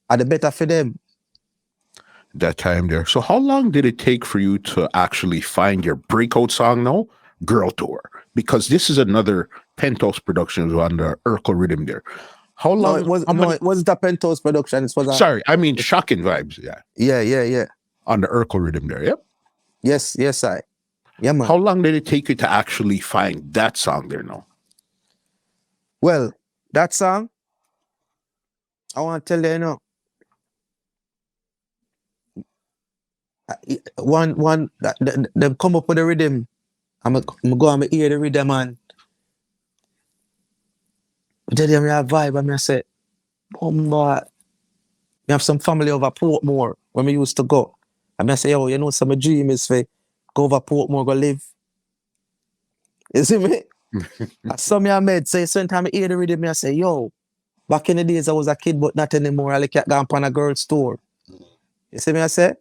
the better for them.
That time there. So how long did it take for you to actually find your breakout song now? Girl Tour. Because this is another Penthouse production on the Urkel rhythm there. How long?
It wasn't a Penthouse production. It was
sorry, I mean Shocking Vibes.
Yeah.
On the Urkel rhythm there. Yep.
Yes, I. Yeah, man.
How long did it take you to actually find that song there now?
Well, that song, I want to tell you, you know, them come up with the rhythm. I'm go and hear the rhythm, and I tell them I have vibe, and I say, oh boy, we have some family over Portmore when we used to go. And I say, oh, you know, some dream is for go over Portmore, go live. You see me? Some I made say, sometimes I hear the rhythm, I say, yo, back in the days I was a kid, but not anymore. I like going on a girl's store. You see me, I say?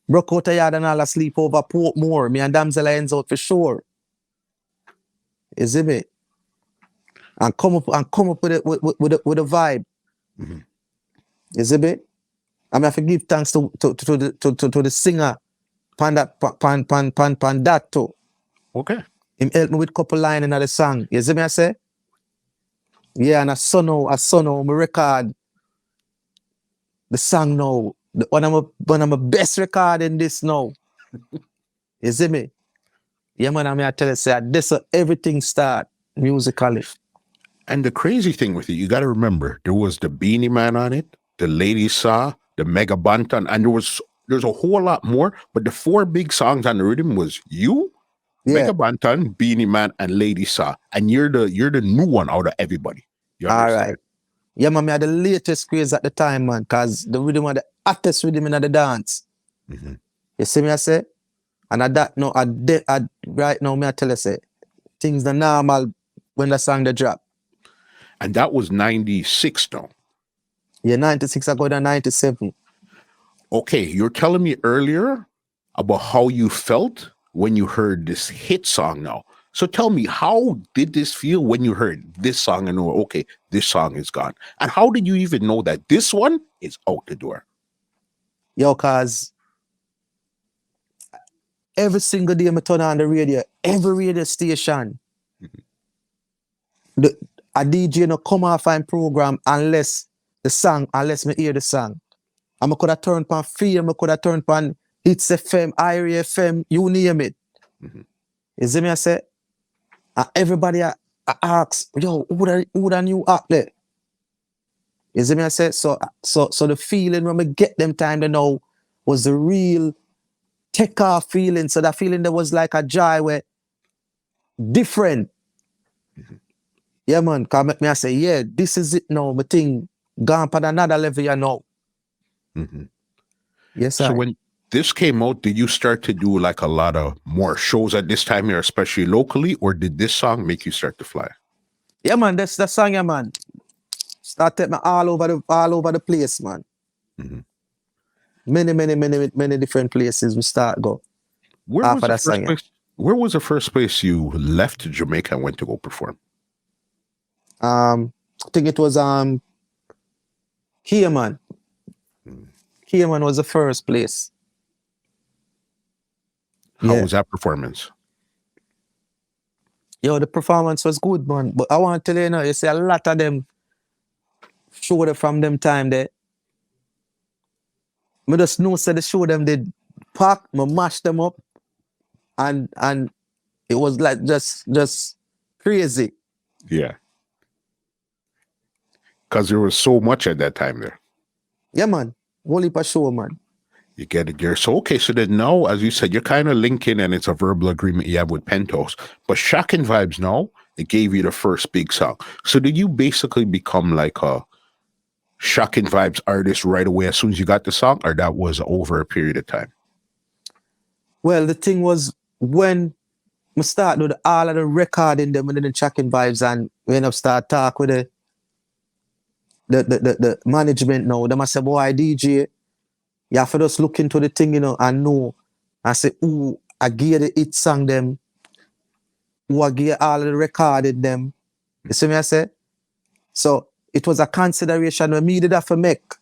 Broke out a yard and all I sleep over Portmore. Me and Damsel ends out for sure. You see me? And come up with it with a vibe. You see me? I mean, I have to give thanks to the singer pan that too.
Okay.
Him help me with a couple lines in the song. You see me, I say? Yeah, and a soooo, me record the song now. One of my best record in this now. You see me? Yeah, man, I tell you, say, this everything start musically.
And the crazy thing with it, you got to remember, there was the Beenie Man on it, the Lady Saw, the Mega Bantan, and there's a whole lot more. But the 4 big songs on the rhythm was you, Mega Bantan, Beenie Man, and Lady Saw, and you're the new one out of everybody.
All right. Yeah, man, I had the latest craze at the time, man, because the rhythm was the hottest rhythm in the dance. You see me, I say? And at that, no, right now, me I tell you, say, things are normal when the song they drop.
And that was 96 though.
Yeah, 96, I go to 97.
Okay, you're telling me earlier about how you felt when you heard this hit song now. So tell me, how did this feel when you heard this song and know, okay, this song is gone? And how did you even know that this one is out the door?
Yo, cause every single day I turn on the radio, every radio station, a DJ no come off and program unless me hear the song. And I could have turned on Fame, I could have turned on Hits FM, Irie FM, you name it. You see me, I say? And everybody I ask, yo, who the new act there? You see me, I say? So the feeling when we get them time to know was the real take off feeling. So that feeling there was like a joy where different. Yeah, man, come make me I say, yeah, this is it now. My thing gone on another level, you know. Yes, sir.
So when this came out, did you start to do like a lot of more shows at this time here, especially locally, or did this song make you start to fly?
Yeah, man, that's the song, yeah, man. Start take me all over the place, man.
Mhm.
Many different places we start go.
Where was
After
the
that
first
song, yeah.
place? Where was the first place you left Jamaica and went to go perform?
I think it was Cayman. Cayman was the first place.
How
Yeah.
was that performance?
Yo, the performance was good, man. But I want to tell you, you see a lot of them show them from them time there. Me just know say the show them did pack, me mash them up, and it was like just crazy.
Yeah. Because there was so much at that time there.
Yeah, man. Whole heap of show, man.
You get it there. So, okay, so then now, as you said, you're kind of linking and it's a verbal agreement you have with Penthouse. But Shocking Vibes now, it gave you the first big song. So did you basically become like a Shocking Vibes artist right away as soon as you got the song, or that was over a period of time?
Well, the thing was when we start with all of the recording them and then Shocking Vibes, and we end up start talk with the management now. Them I say, boy, DJ, you have to just look into the thing, and know. I say, ooh, I give the hit song them. Ooh, I give all of the recorded them. You see me, I say? So it was a consideration we did have to make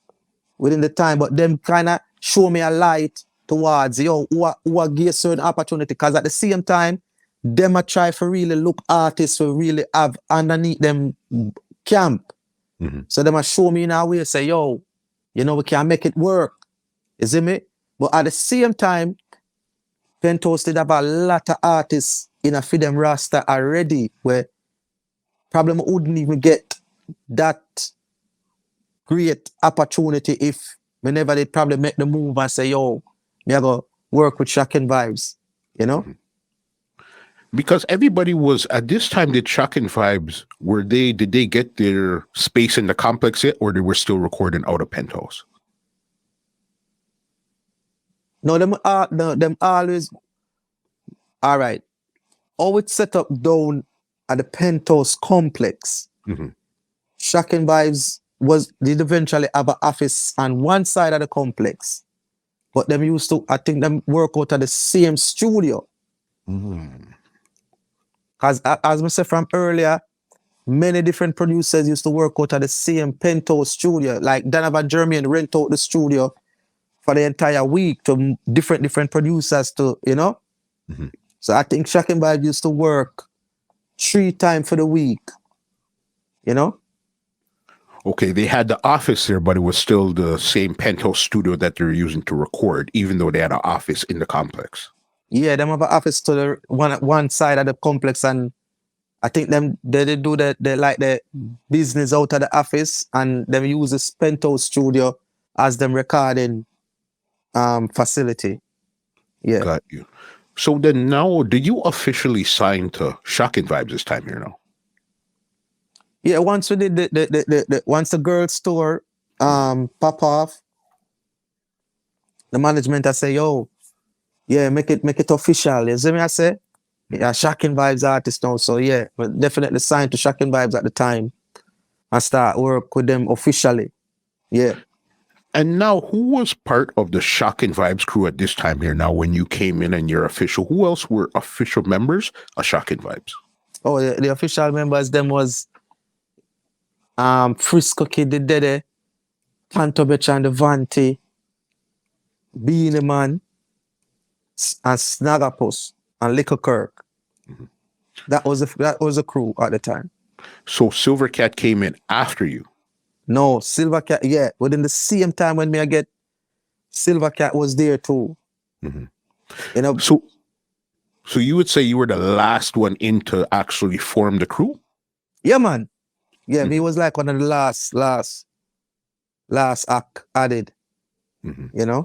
within the time, but them kind of show me a light towards, who I give certain opportunity. Because at the same time, them I try for really look artists who really have underneath them camp.
Mm-hmm.
So them I show me in a way, say, we can make it work. You see me? But at the same time, Penthouse did have a lot of artists in a Freedom Rasta already where probably wouldn't even get that great opportunity if we never did probably make the move and say, me I go work with Shocking Vibes,
Mm-hmm. Because everybody was at this time, did Shocking Vibes, did they get their space in the complex yet, or they were still recording out of Penthouse?
No, them always, all right. How it's set up down at the Penthouse complex.
Mm-hmm.
Shocking Vibes did eventually have an office on one side of the complex. But them used to, I think, them work out of the same studio.
Mm-hmm.
As I said from earlier, many different producers used to work out of the same Penthouse studio. Like Donovan Jermaine rent out the studio for the entire week to different producers to,
Mm-hmm.
So I think Shocking Vibes used to work 3 times for the week,
Okay, they had the office there, but it was still the same Penthouse studio that they're using to record, even though they had an office in the complex.
Yeah, them have an office to the one side of the complex, and I think they do the business out of the office, and them use the Penthouse studio as them recording facility. Yeah.
Got you. So then now, did you officially sign to Shocking Vibes this time here now?
Yeah, once we did once the girls tour pop off, the management I say, make it official. You see me I say? Yeah, Shocking Vibes artist now. So yeah, but definitely signed to Shocking Vibes at the time and start work with them officially. Yeah.
And now, who was part of the Shocking Vibes crew at this time here now when you came in and you're official? Who else were official members of Shocking Vibes?
Oh, the official members, them was Frisco Kid, the Dede, Panto Betcha and the Vanti, Beenie Man, and Snagapus, and Little Kirk.
Mm-hmm.
That was a crew at the time.
So Silver Cat came in after you?
No, Silver Cat, yeah. Within the same time when I get Silver Cat was there too.
Mm-hmm. So you would say you were the last one in to actually form the crew?
Yeah, man. Yeah,
Mm-hmm.
he was like one of the last act added.
Mm-hmm.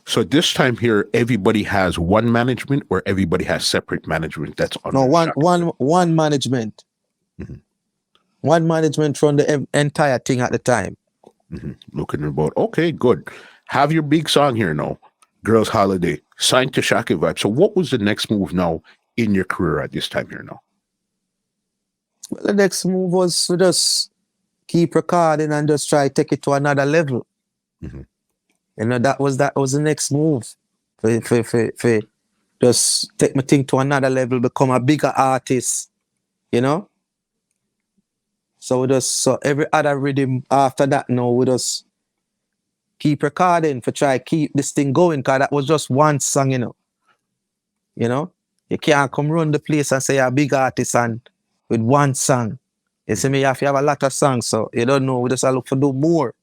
So this time here, everybody has one management, or everybody has separate management that's on?
No, one management.
Mm-hmm.
One management run the entire thing at the time.
Mm-hmm. Looking about, okay, good. Have your big song here now, Girls Holiday, signed to Shocking Vibes. So what was the next move now in your career at this time here now?
Well, the next move was to just keep recording and just try take it to another level.
Mhm.
You know, that was the next move. For just take my thing to another level, become a bigger artist, you know? So every other rhythm after that now we just keep recording for try keep this thing going, cause that was just one song, you know. You know? You can't come run the place and say you're a big artist and with one song. You see me, you have to have a lot of songs, so you don't know, we just look for do more.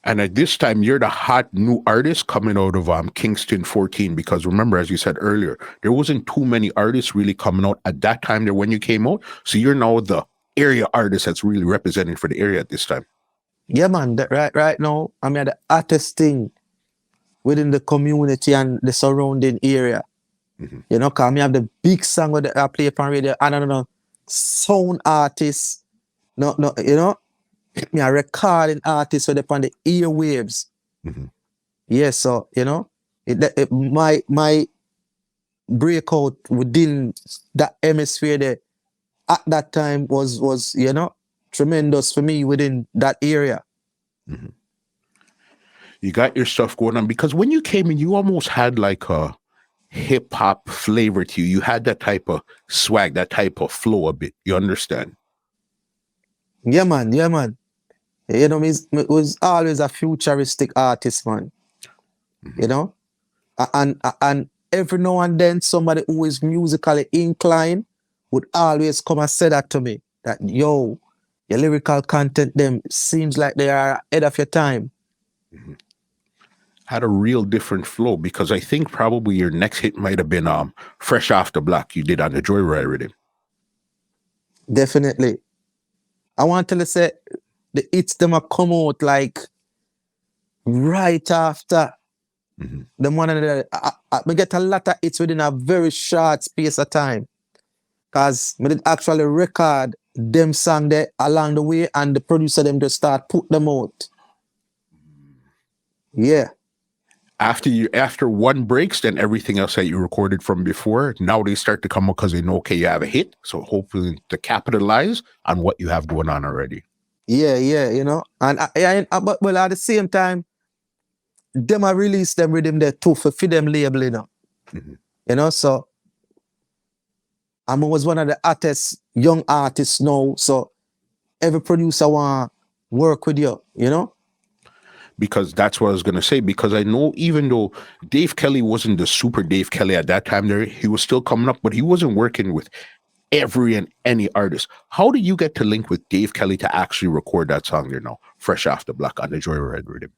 And at this time, you're the hot new artist coming out of Kingston 14, because remember, as you said earlier, there wasn't too many artists really coming out at that time there when you came out. So you're now the area artist that's really representing for the area at this time.
Yeah, man, right now, I'm the artist thing within the community and the surrounding area.
Mhm.
You know, cause me have the big song that I play on radio, and I don't know, sound artist, no, you know, me a recording artist with upon the airwaves.
Mhm.
Yeah, so you know, my breakout within that hemisphere there at that time was you know tremendous for me within that area.
Mhm. You got your stuff going on, because when you came in, you almost had like a hip hop flavor to you. You had that type of swag, that type of flow a bit. You understand?
Yeah, man. You know, me was always a futuristic artist, man.
Mhm.
You know, and every now and then somebody who is musically inclined would always come and say that to me, that yo, your lyrical content them seems like they are ahead of your time.
Mhm. Had a real different flow, because I think probably your next hit might have been Fresh Off the Block you did on the Joyride rhythm.
Definitely. I want to say the hits them a come out like right after
Mhm.
the one and we get a lot of hits within a very short space of time. Cause we did actually record them song there along the way, and the producer them just start put them out. Yeah.
After one breaks, then everything else that you recorded from before, now they start to come up because they know, okay, you have a hit. So hopefully to capitalize on what you have going on already.
Yeah, you know. And but well, at the same time, them I release them rhythm there too for them label, you know.
Mhm.
You know, so I'm always one of the hottest young artists now. So every producer want work with you, you know?
Because that's what I was going to say. Because I know even though Dave Kelly wasn't the super Dave Kelly at that time there, he was still coming up, but he wasn't working with every and any artist. How did you get to link with Dave Kelly to actually record that song there now, Fresh Off the Block on the Joyride rhythm?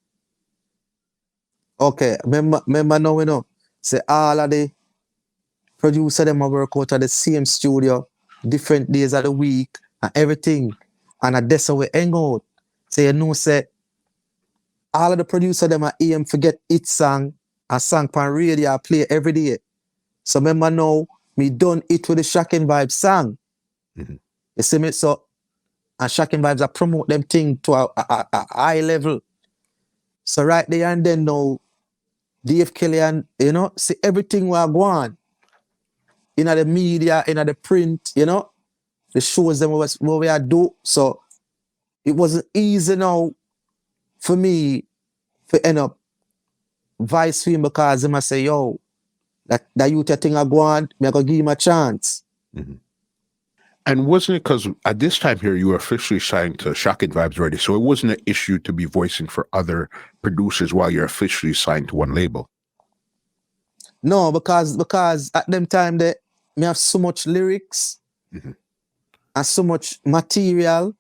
Okay, remember now, you know, say all of the producer them a work out at the same studio, different days of the week and everything. And that's how we hang out. So you know, say all of the producer them are aim forget it song, a song pan radio I play every day. So remember now, me done it with the Shocking Vibes song.
Mhm.
You see me? So and Shocking Vibes I promote them thing to a high level. So right there and then now, Dave Kelly and you know, see everything we are going in the media, in the print, you know, the shows them what we are do. So it wasn't easy now for me to end up vice for him, because him I say, yo, that youth thing I go on, me I go give him a chance.
Mhm. And wasn't it because at this time here, you were officially signed to Shocking Vibes already, so it wasn't an issue to be voicing for other producers while you're officially signed to one label?
No, because at them time they me have so much lyrics
Mhm.
and so much material.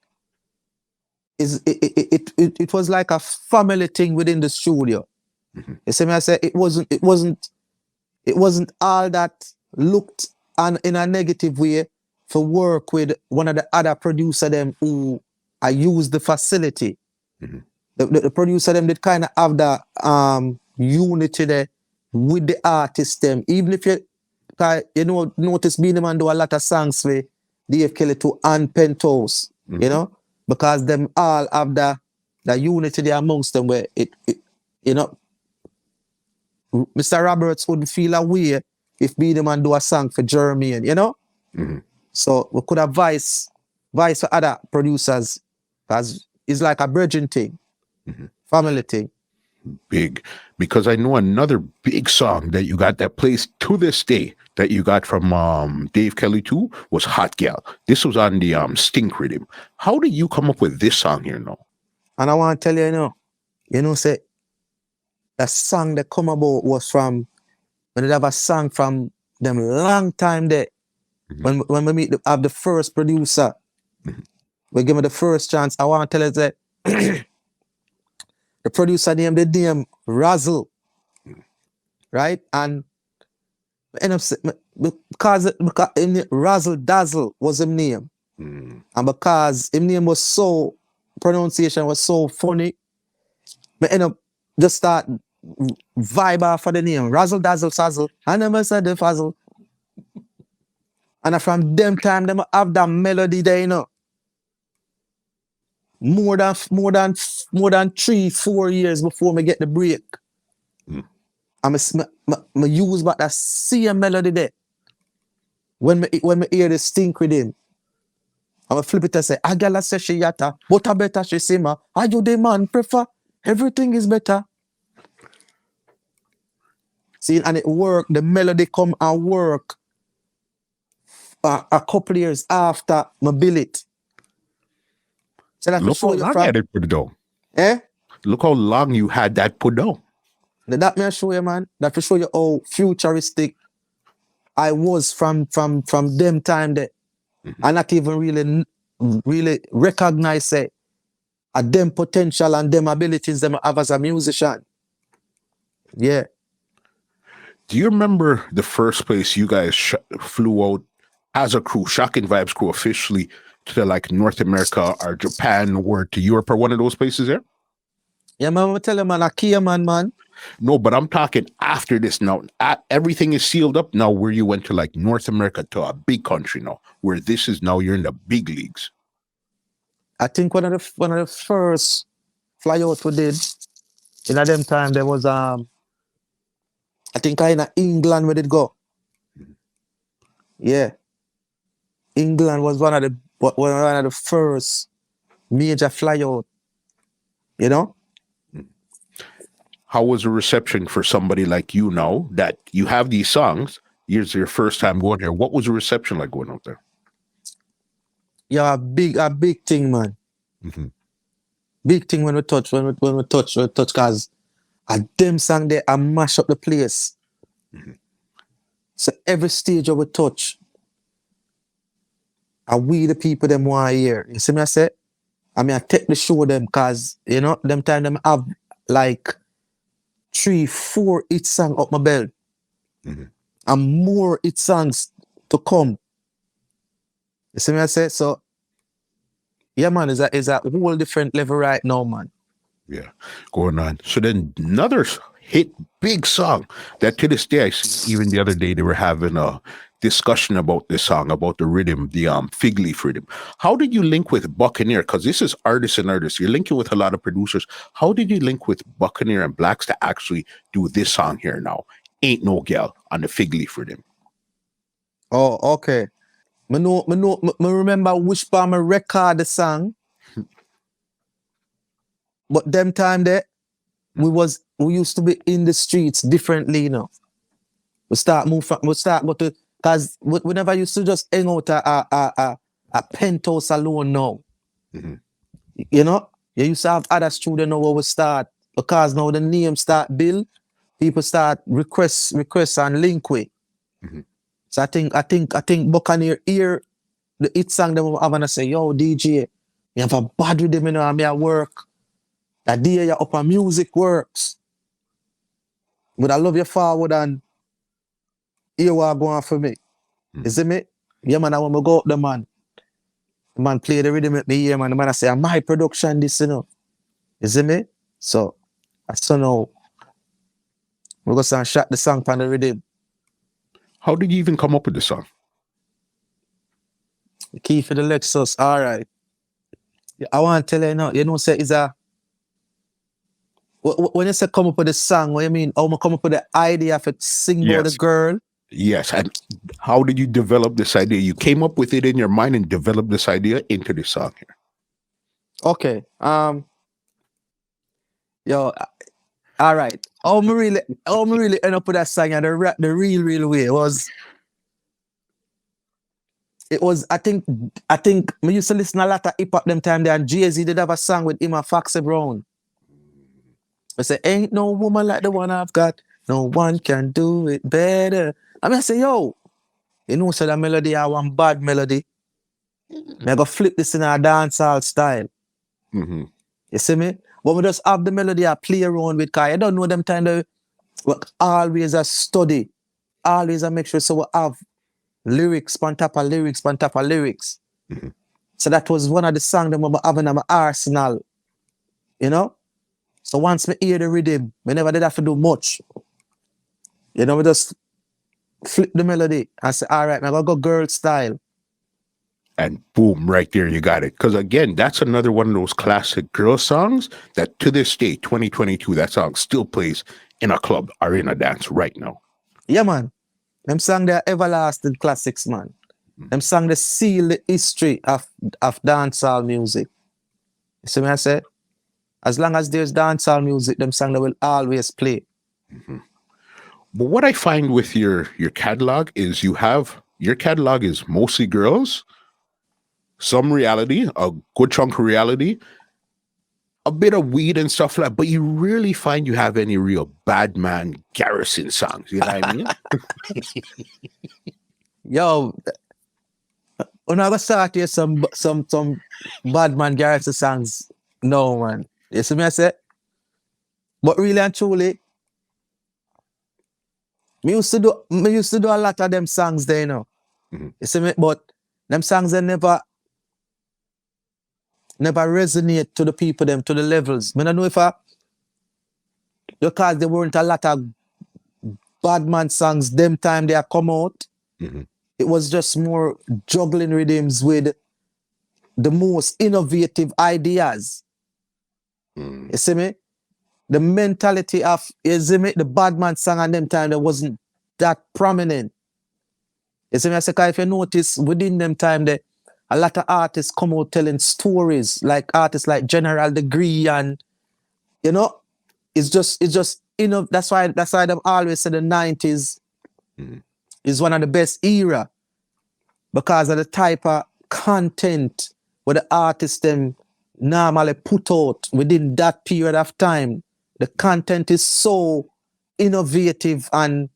It was like a family thing within the studio.
Mhm.
You see me, I say it wasn't all that looked and in a negative way for work with one of the other producer them who I use the facility.
Mhm.
The producer them did kind of have that unity there with the artist them. Even if you know notice Beenie Man do a lot of songs with Dave Kelly too and Penthouse,
Mhm.
you know, because them all have the unity there amongst them where it you know, Mr. Roberts would feel a way if Beenie Man do a song for Jermaine, you know?
Mhm.
So we could have vice for other producers Because it's like a bridging thing,
Mhm.
family thing.
Big, because I know another big song that you got that plays to this day that you got from Dave Kelly too was Hot Gal. This was on the Stink Rhythm. How did you come up with this song here now?
And I want to tell say the song that come about was from when they have a song from them long time there.
Mhm.
When we have the first producer,
Mhm.
we give me the first chance. I want to tell you that the producer name Razzle, right? And end up because Razzle Dazzle was his name.
Mm.
And because his name was so, pronunciation was so funny, I end up just start vibe off for the name. Razzle Dazzle Sazzle. I never said the fuzzle. And from them time, them have that melody there, More than 3-4 years before me get the break.
Mm.
I use back that same melody there. When me hear the Stink with him, I'ma flip it and say, a girl say she yatta, but I better she say ma, are you the man prefer? Everything is better. See, and it work, the melody come and work a couple years after my bill it. So that to
Look how
show you
long I
from,
had it put down.
eh?
Look how long you had that put down.
That me I show you, man. That to show you how futuristic I was from them time there.
Mhm.
I not even really recognize say a them potential and them abilities them have as a musician. Yeah.
Do you remember the first place you guys flew out as a crew, Shocking Vibes crew, officially to like North America or Japan or to Europe or one of those places there?
Yeah, man, I tell you, man, a key man.
No, but I'm talking after this now. Everything is sealed up now where you went to like North America to a big country now, where this is now you're in the big leagues.
I think one of the first flyouts we did in them time there was I think in England we did go. Yeah. England was one of the first major flyout, you know?
How was the reception for somebody like you now that you have these songs? It's your first time going here. What was the reception like going out there?
Yeah, a big thing, man.
Mhm.
Big thing when we touch, cause a them song there, I mash up the place.
Mhm.
So every stage of we touch, I we the people them want to hear. You see me I say? I mean I take the show them cause them time them have like 3-4 hit song up my belt.
Mhm.
And more hit songs to come. You see me I say? So yeah, man, is a whole different level right now, man.
Yeah, going on. So then another hit big song that to this day, I see, even the other day they were having a discussion about this song, about the rhythm, the Fig Leaf rhythm. How did you link with Buccaneer? Because this is artists and artists. You're linking with a lot of producers. How did you link with Buccaneer and Blacks to actually do this song here now? Ain't No Gal on the Fig Leaf rhythm.
Oh, okay. Me remember which part me record the song. But them time there, we used to be in the streets differently, We start go to, cause we never used to just hang out a penthouse alone now.
Mhm.
You know? You used to have other students now where we start, because now the name start build, people start request and link with.
Mhm.
So I think Buccaneer hear the hit song them have and say, yo, DJ, you have a bad with them, and me at work. That day your upper music works. But I love you forward and hear what going for me. You see me? Yeah, man, I want to go up the man. The man play the rhythm with me here, man. The man I say, my production this, You see me? So I saw now we go and shot the song on the rhythm.
How did you even come up with the song?
The key for the Lexus, all right. I want to tell you now, say it's a when you say come up with the song, what you mean? How I come up with the idea for sing about the
Yes.
girl?
Yes. And how did you develop this idea? You came up with it in your mind and developed this idea into the song here.
Okay. Yo, all right. How me really end up with that song and the real way it was I think me used to listen a lot of hip hop them time there, and Jay-Z did have a song with him and Foxy Brown. I say, ain't no woman like the one I've got. No one can do it better. I mean, I say, yo, you know, so that melody, I want bad melody. Me I go flip this in a dancehall style.
Mm-hmm.
You see me? But we just have the melody I play around with, cause I don't know them time of always a study. Always I make sure so we have lyrics on top of lyrics on top of lyrics.
Mm-hmm.
So that was one of the songs that I have in my arsenal. You know? So once me hear the rhythm, me never did have to do much. You know, we just flip the melody and say, all right, I'm gonna go girl style.
And boom, right there, you got it. Because again, that's another one of those classic girl songs that to this day, 2022, that song still plays in a club or in a dance right now.
Yeah, man. Them song they're everlasting classics, man. Them song they seal the history of dancehall music. You see me I say? As long as there's dancehall music, them song they will always play.
Mm-hmm. But what I find with your catalog is your catalog is mostly girls, some reality, a good chunk of reality, a bit of weed and stuff like that, but you rarely find you have any real bad man Garrison songs. You know what I mean?
Yo, when I go start here some bad man Garrison songs, no man. You see me I say? But really and truly, me used to do a lot of them songs there, you know.
Mhm.
You see me? But them songs they never resonate to the people them, to the levels. I don't know if because there weren't a lot of bad man songs them time they come out.
Mhm.
It was just more juggling rhythms with the most innovative ideas.
Mm.
You see me? The mentality of, you see me, the bad man song at them time that wasn't that prominent. You see me? I say, 'cause if you notice within them time that a lot of artists come out telling stories, like artists like General Degree, and you know, it's just you know, that's why them always say the 90s
Mhm.
is one of the best era because of the type of content where the artists them normally put out within that period of time. The content is so innovative and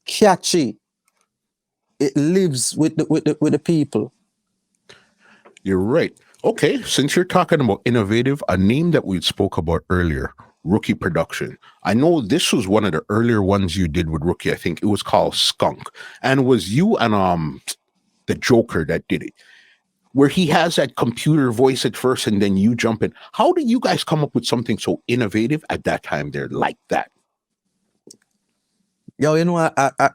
catchy. It lives with the people.
You're right. Okay, since you're talking about innovative, a name that we spoke about earlier, Rookie Production. I know this was one of the earlier ones you did with Rookie. I think it was called Skunk, and it was you and the Joker that did it, where he has that computer voice at first, and then you jump in. How did you guys come up with something so innovative at that time? There like that.
Yo, you know, a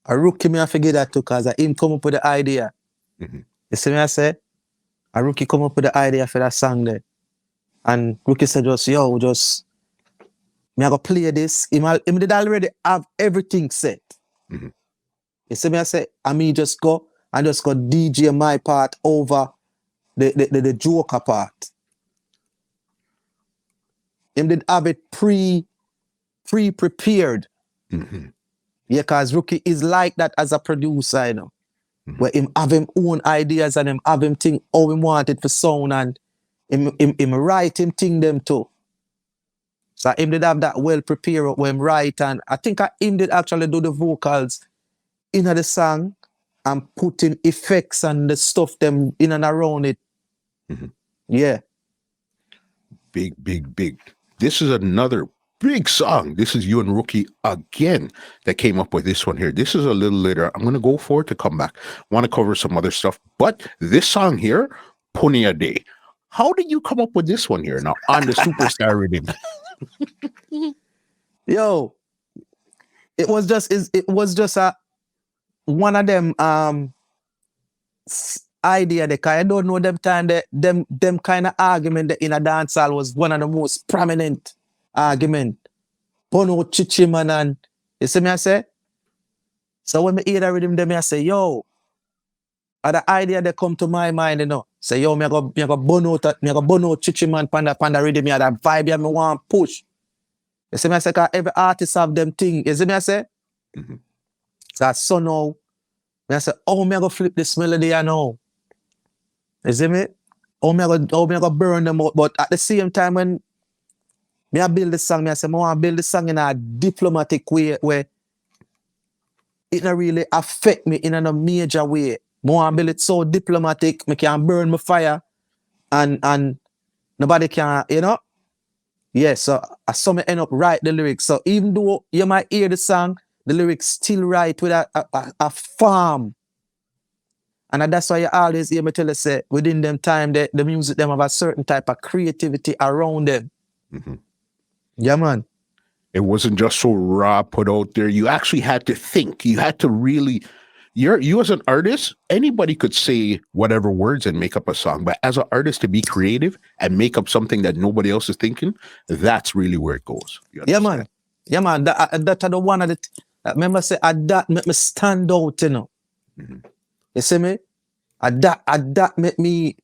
rookie me I forget that too, cause I him come up with the idea.
Mm-hmm.
You see me I say? A rookie come up with the idea for that song there. And rookie said just me I go play this. Him did already have everything set.
Mm-hmm.
You see me I say? And me just go DJ my part over the Joker part. Him did have it pre-prepared.
Mm-hmm.
Yeah, cause rookie is like that as a producer, you know.
Mm-hmm.
Where him have him own ideas and him have him think how him want it for sound, and him write him thing them too. So him did have that well prepared when him write, and I think him did actually do the vocals in the song and put in effects and the stuff them in and around it.
Mm-hmm.
Yeah.
Big, big, big. This is another big song. This is you and Rookie again that came up with this one here. This is a little later. I'm going to go for it to come back. Want to cover some other stuff. But this song here, Pony a Day. How did you come up with this one here now on the Superstar rhythm?
Yo, it was just a one of them idea that I don't know them time that them kind of argument that in a dancehall was one of the most prominent argument. Bono Chichiman, and you see me I say? So when me hear that rhythm, then me I say, yo, the idea that come to my mind, you know, say, yo, me go burn out chichi man panda rhythm, me that vibe, me want push. You see me, I say, cause every artist have them thing. You see me, I say?
Mhm.
So now, me I say, oh, me go flip this melody, I know. You see me? Oh, me go burn them out. But at the same time, when me I build the song, me I say, me want to build the song in a diplomatic way where it not really affect me in a major way. More build it so diplomatic, me can burn my fire and nobody can, you know? Yeah, so I saw me end up write the lyrics. So even though you might hear the song, the lyrics still write with a farm. And that's why you always hear me tell you, say, within them time, the music, them have a certain type of creativity around them.
Mhm.
Yeah, man.
It wasn't just so raw put out there. You actually had to think. You had to really. You as an artist, anybody could say whatever words and make up a song. But as an artist, to be creative and make up something that nobody else is thinking, that's really where it goes.
Yeah, man. Yeah, man. That are the one of the. Remember, say, that make me stand out, you know.
Mhm.
You see me? That make me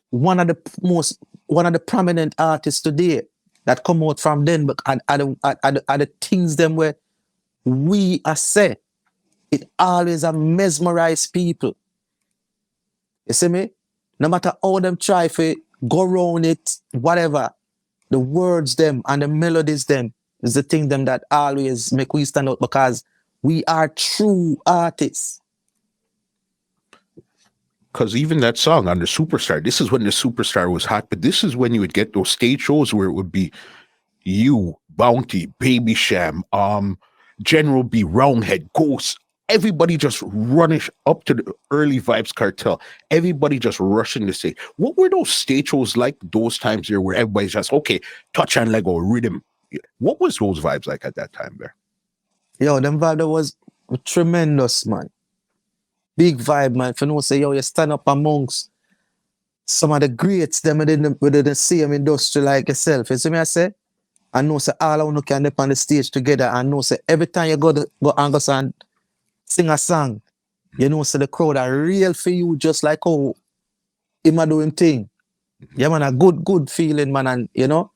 one of the prominent artists today that come out from them, but are the things them where we are say it always a mesmerize people. You see me? No matter how them try to go around it, whatever, the words them and the melodies them is the thing them that always make we stand out because we are true artists.
Because even that song on the Superstar, this is when the Superstar was hot, but this is when you would get those stage shows where it would be you, Bounty, Baby Sham, General B, Roundhead, Ghost, everybody just running up to the early Vibes Cartel. Everybody just rushing to say, what were those stage shows like those times here where everybody's just, okay, touch and Lego, rhythm. What was those vibes like at that time there?
Yo, them vibe was tremendous, man. Big vibe, man. If you know, say, yo, you stand up amongst some of the greats, them within the same industry like yourself. You see me, I say? I know, say, all I want to can up on the stage together. I know, say, every time you go and go and sing a song, you know, say, the crowd are real for you, just like how him a do him thing. Yeah, man, a good feeling, man. And, you know,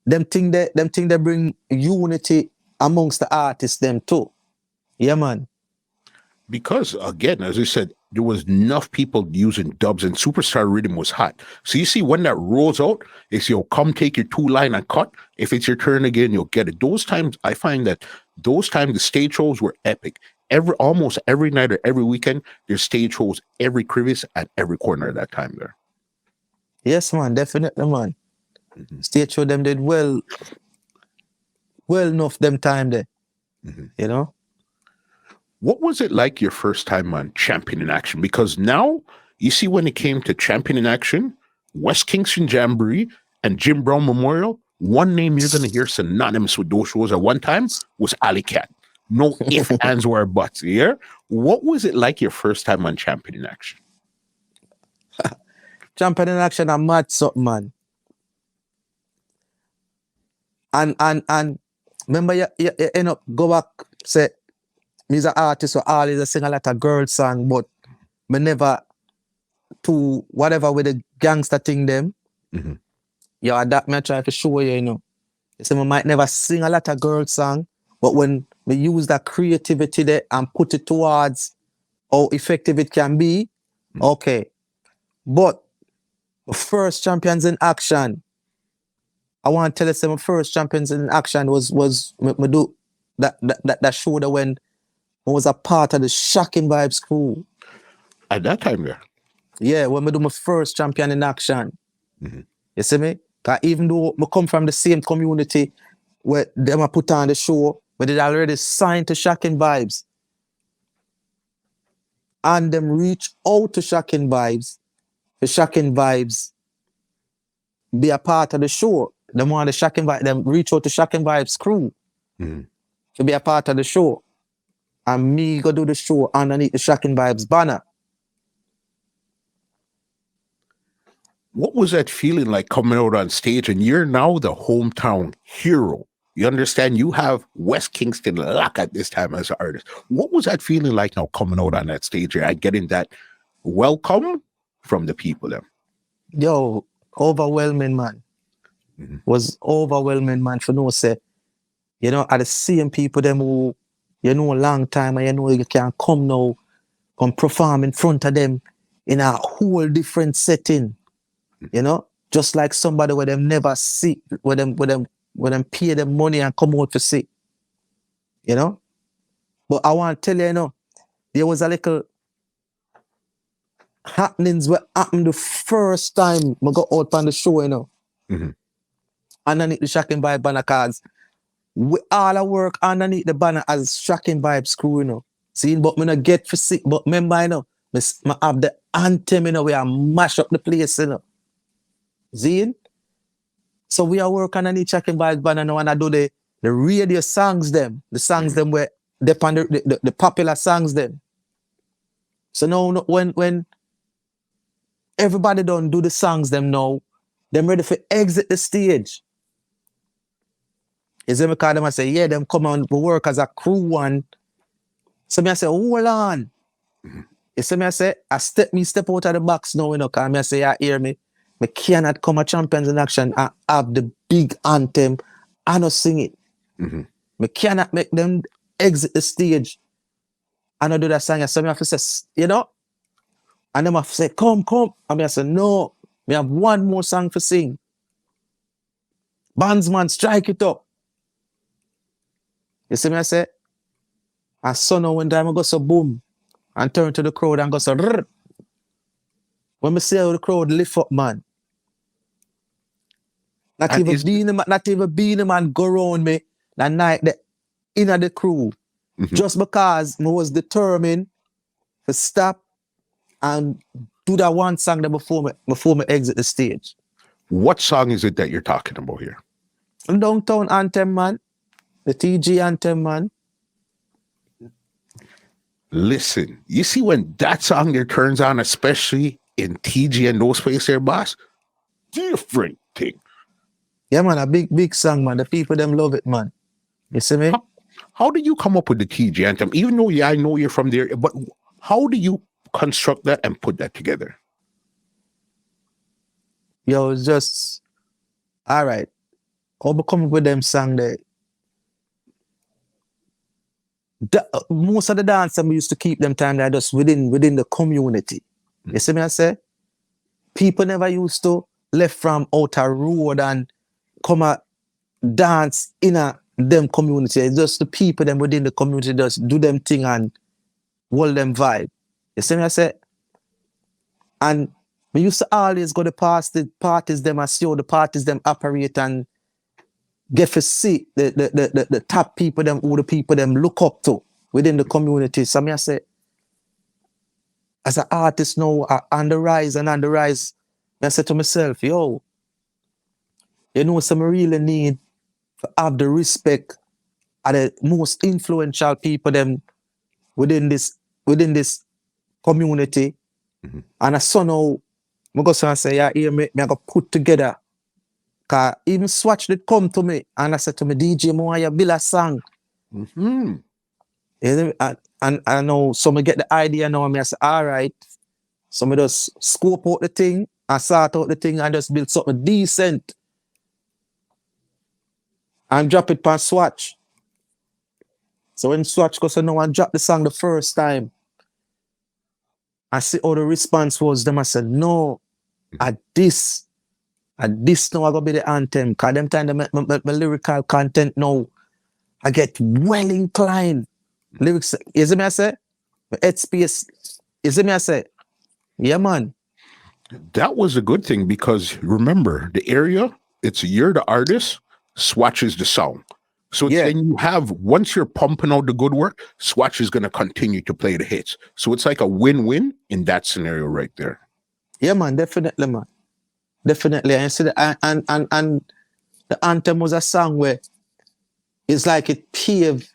them thing they bring unity amongst the artists, them too. Yeah, man.
Because again, as I said, there was enough people using dubs and Superstar rhythm was hot. So you see when that rolls out, it's come take your 2-line and cut. If it's your turn again, you'll get it. Those times I find that the stage shows were epic. Almost every night or every weekend, there's stage shows every crevice at every corner at that time there.
Yes, man, definitely, man. Stage show them did well enough them time there. You know?
What was it like your first time on Champion in Action? Because now, you see, when it came to Champion in Action, West Kingston Jamboree, and Jim Brown Memorial, one name you're going to hear synonymous with those shows at one time was Alley Cat. No ifs, ands, or buts. Yeah? What was it like your first time on Champion in Action?
Champion in Action, I'm mad something, man. And remember, you end up go back, say, me's an artist, so always sing a lot of girl song, but me never to whatever with the gangster thing them.
Mm-hmm.
Yeah, that me try to show you, you know. You see, me might never sing a lot of girl song, but when we use that creativity there and put it towards how effective it can be, okay. But the first Champions in Action, I want to tell you, say my first Champions in Action was me do that show that when I was a part of the Shocking Vibes crew.
At that time there?
Yeah, when I do my first Champion in Action.
Mm-hmm.
You see me? Because even though I come from the same community where them I put on the show, but they already signed to Shocking Vibes. And them reach out to Shocking Vibes. The Shocking Vibes be a part of the show. Them want the Shocking Vibes, them reach out to Shocking Vibes crew to be a part of the show. And me go do the show underneath the Shocking Vibes banner.
What was that feeling like coming out on stage and you're now the hometown hero? You understand? You have West Kingston lock at this time as an artist. What was that feeling like now coming out on that stage and getting that welcome from the people them?
Yo, overwhelming, man. Was overwhelming, man, for no say. You know, are the same people them who, you know, a long time and you know you can come now, come perform in front of them in a whole different setting. You know, just like somebody where them never see, where them pay them money and come out to see. You know? But I want to tell you, you know, there was a little happenings what happened the first time I got out on the show, you know. Underneath the Shocking Vibe banner cards. We all our work underneath the banner as Shocking Vibes crew, you know. See, but me not get for sick. But remember, you know, me have the anthem, you know, we are mash up the place, you know. See? So we are working underneath Shocking Vibes banner now and I do the radio songs them. The songs them where depend the popular songs them. So now when everybody don't do the songs them now, them ready for exit the stage. You see me call them and say, yeah, them come on we work as a crew one. So me I say, hold on. You see me I say, step out of the box now, you know, cause me I say, you hear me? Me cannot come a Champions in Action and have the big anthem and not sing it. Me cannot make them exit the stage and not do that song. So me have to say, you know, and them have to say, come. And me I say, no, me have one more song to sing. Bandsman, strike it up. You see me I say, and so now when time I go so boom and turn to the crowd and go so rrr. When me see how the crowd lift up, man. Not even Beenie man go around me that night the inner the crew. Just because I was determined to stop and do that one song that before me exit the stage.
What song is it that you're talking about here?
Downtown Anthem, man. The TG Anthem, man.
Listen, you see when that song there turns on, especially in TG and those places there, boss, different thing.
Yeah, man, a big song, man. The people them love it, man. You see me?
How do you come up with the TG anthem? Even though, yeah, I know you're from there, but how do you construct that and put that together?
Yo, it's just, all right. How we come up with them song there? Most of the dance we used to keep them time there just within the community. You see me I say? People never used to left from outer road and come a dance in a them community. It's just the people them within the community just do them thing and hold them vibe. You see me I say? And we used to always go to the parties them and see how the parties them operate and get to see the top people them, who the people them look up to within the community. So me I say, as an artist now, on the rise, I said to myself, yo, you know, some really need to have the respect of the most influential people them within this community. And I saw now, I go say, yeah, here me I go put together. Cause even Swatch did come to me and I said to me, DJ, I you build a song. And I know some get the idea now. I say, all right. So I just scope out the thing and sort out the thing and just build something decent. And drop it on Swatch. So when Swatch goes, so now I drop the song the first time. I see how the response was. Them I said, no, at this now I gotta be the anthem. Cause them time my lyrical content now, I get well inclined. Lyrics, you see me I say? My headspace, you see me I say? Yeah, man.
That was a good thing because remember, the area, you're the artist, Swatch is the song. So
Yeah.
then you have, once you're pumping out the good work, Swatch is going to continue to play the hits. So it's like a win-win in that scenario right there.
Yeah, man, definitely, man. Definitely. And you see and the anthem was a song where it's like it paved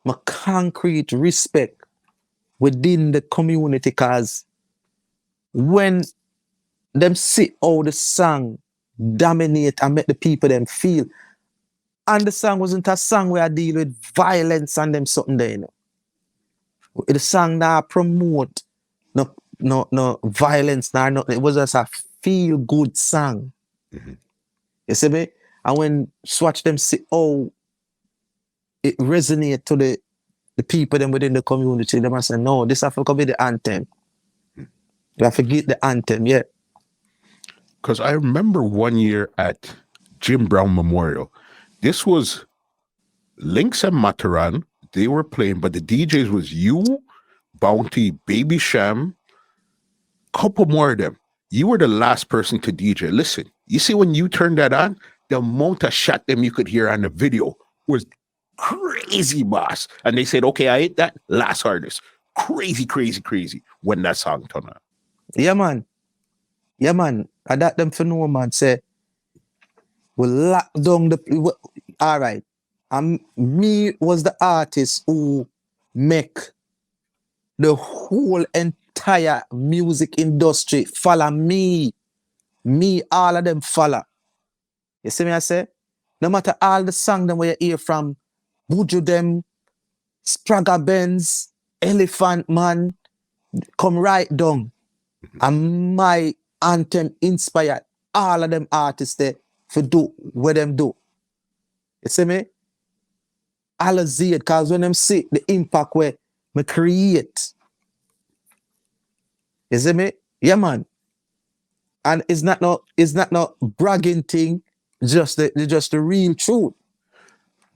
my concrete respect within the community, cause when them see how the song dominate and make the people them feel, and the song wasn't a song where I deal with violence and them something there, you know. The song now promote no no violence, no. It was just a feel good song.
Mhm.
You see me? And when swatch them see how it resonate to the people them within the community, they must say, no, this have to be the anthem. You have to get the anthem, yeah.
Because I remember one year at Jim Brown Memorial, this was Lynx and Mataran. They were playing, but the DJs was you, Bounty, Baby Sham, couple more of them. You were the last person to DJ. Listen, you see when you turned that on, the amount of shot them you could hear on the video was crazy, boss. And they said, okay, I hit that last artist. Crazy, crazy, crazy when that song turned on.
Yeah, man. Yeah, man. I that them for no man say, we lock down all right. Me was the artist who make the whole entire music industry follow me. Me, all of them follow. You see me, I say? No matter all the song them where you hear from Buju them, Spragga Benz, Elephant Man, come right down. And my anthem inspired all of them artists there to do what them do. You see me? All of it, because when them see the impact where me create. You see me? Yeah, man. And it's not no bragging thing, just the real truth.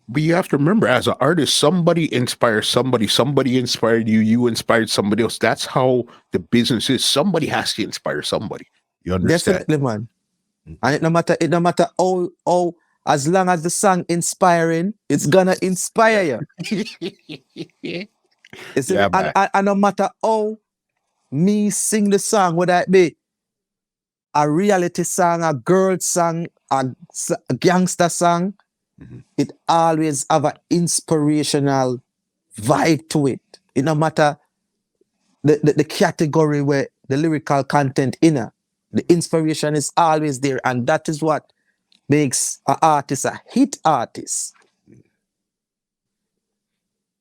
But you have to remember, as an artist, somebody inspires somebody. Somebody inspired you. You inspired somebody else. That's how the business is. Somebody has to inspire somebody. You understand?
Definitely, man. And it no matter how as long as the song inspiring, it's gonna inspire you. You see,
Yeah,
and,
man.
and no matter how me sing the song, whether it be a reality song, a girl song, a gangster song,
Mhm.
it always have an inspirational vibe to it. It no matter the category where the lyrical content in it, the inspiration is always there, and that is what makes an artist a hit artist.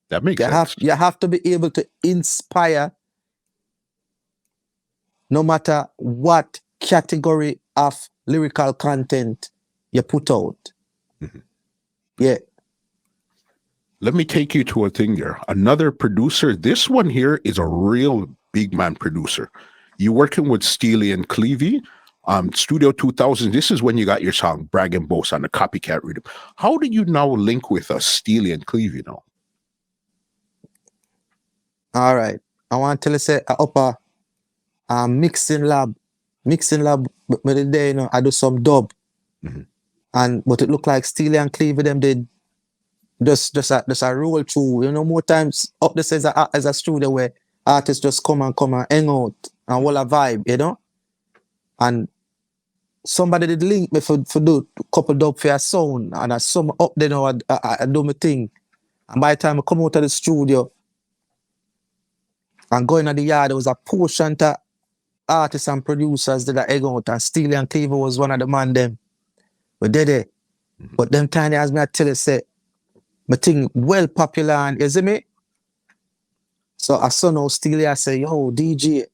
That makes sense.
You have to be able to inspire no matter what category of lyrical content you put out.
Mhm.
Yeah.
Let me take you to a thing here. Another producer. This one here is a real big man producer. You working with Steely and Clevie, Studio 2000. This is when you got your song Brag and Boast on the Copycat Rhythm. How did you now link with Steely and Clevie now?
All right. I want to tell you say upper mixing lab. Mixing lab but the day, you know, I do some dub.
Mhm.
And but it looked like Steely and Clevie them did just a roll through. You know, more times up this as a studio where artists just come and hang out and all a vibe, you know. And somebody did link me for do a couple dub for a sound, and I some up there now I do my thing. And by the time I come out of the studio and going to the yard, there was a portion to artists and producers that I egg out, and Steely and Clevie was one of the man them. We did it.
Mhm.
But them time as me I tell you say my thing well popular, and you see me? So I saw no Steely, I say, yo, DJ,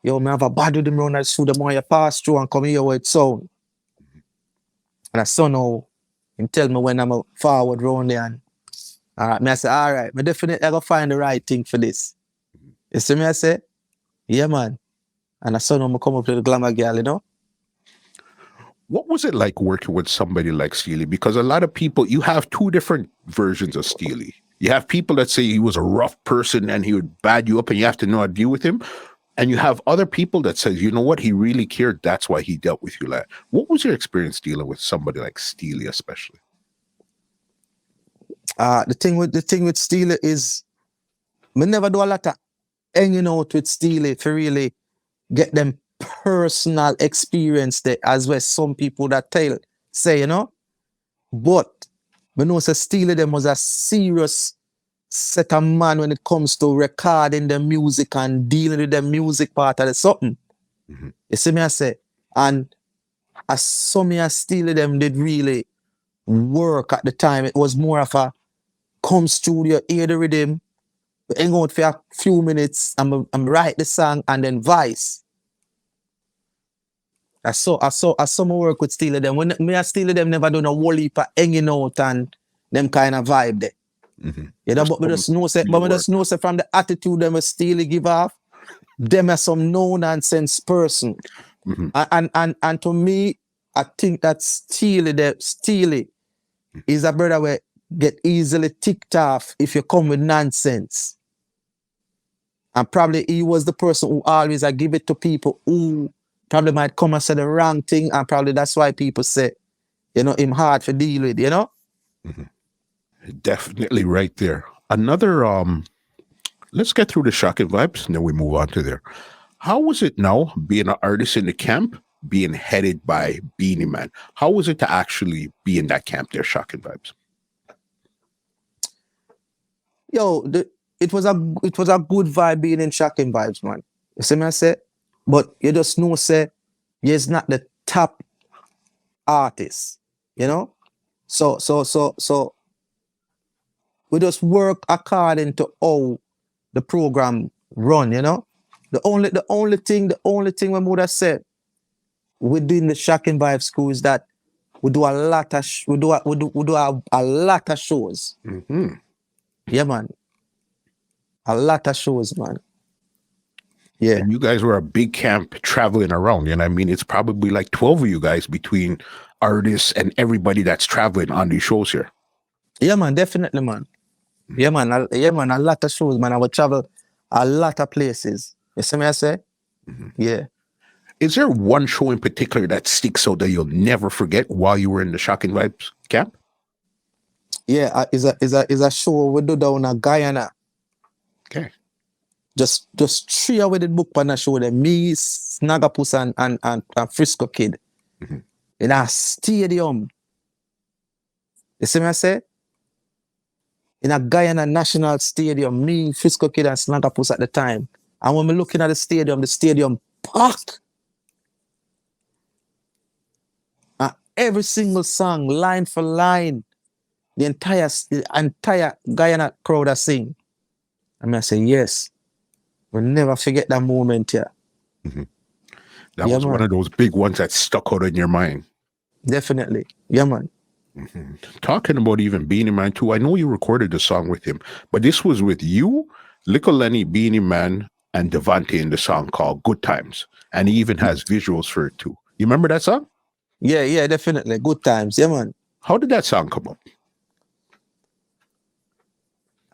yo, me have a bad with them round the studio, more you pass through and come here with sound. And I saw no, him tell me when I'm a forward round there, and me I say, all right, me definitely gonna find the right thing for this. You see me, I say, yeah, man. And I saw no, me come up to the glamour girl, you know?
What was it like working with somebody like Steely? Because a lot of people, you have two different versions of Steely. You have people that say he was a rough person and he would bad you up and you have to know how to deal with him. And you have other people that says, you know what, he really cared. That's why he dealt with you. Like, what was your experience dealing with somebody like Steely, especially?
The thing with Steely is me never do a lot of hanging out with Steely to really get them personal experience there, as well as some people that say, you know. But me know say Steely them was a serious set of man when it comes to recording the music and dealing with the music part of the something.
Mm-hmm.
You see me I say? And as some of Steely them did really work at the time, it was more of a come studio, hear the rhythm, hang out for a few minutes, I'm write the song and then vice. I saw my work with Steely them. When me and Steely them never done a whole heap of hanging out and them kind of vibe there.
Mm-hmm.
You know, but we just know say from the attitude them a Steely give off, them are some no nonsense person.
Mm-hmm.
And to me, I think that Steely is a brother where get easily ticked off if you come with nonsense. And probably he was the person who always give it to people who probably might come and say the wrong thing, and probably that's why people say, you know, him hard to deal with, you know?
Mm-hmm. Definitely right there. Another let's get through the shocking vibes and then we move on to there. How was it now being an artist in the camp, being headed by Beenie Man? How was it to actually be in that camp there, shocking vibes?
Yo, it was a good vibe being in shocking vibes, man. You see me I say? But you just know say he's not the top artist, you know? So we just work according to how the program run, you know. The only thing we would have said we do in the Shocking Vibe school is that we do a lot of a lot of shows.
Mm-hmm.
Yeah, man. A lot of shows, man. Yeah.
And you guys were a big camp traveling around. And I mean, it's probably like 12 of you guys between artists and everybody that's traveling on these shows here.
Yeah, man, definitely, man. Yeah, man, a lot of shows, man. I would travel a lot of places. You see me I say?
Mm-hmm.
Yeah.
Is there one show in particular that sticks out that you'll never forget while you were in the Shocking Vibes camp?
Yeah, is a show we do down in Guyana.
Okay.
Just 3 hours the book on a show them. Me, Snagapus and Frisco Kid.
Mm-hmm.
In a stadium. You see me I say? In a Guyana National Stadium, me, Frisco Kid and Snagapus at the time. And when we're looking at the stadium packed. Every single song, line for line, the entire Guyana crowd are sing. And I say, yes, we'll never forget that moment here.
Mm-hmm. That was one of those big ones that stuck out in your mind.
Definitely. Yeah, man.
Mm-hmm. Talking about even Beenie Man too, I know you recorded the song with him, but this was with you, Little Lenny, Beenie Man, and Devante in the song called Good Times. And he even has visuals for it too. You remember that song?
Yeah, definitely. Good Times. Yeah, man.
How did that song come up?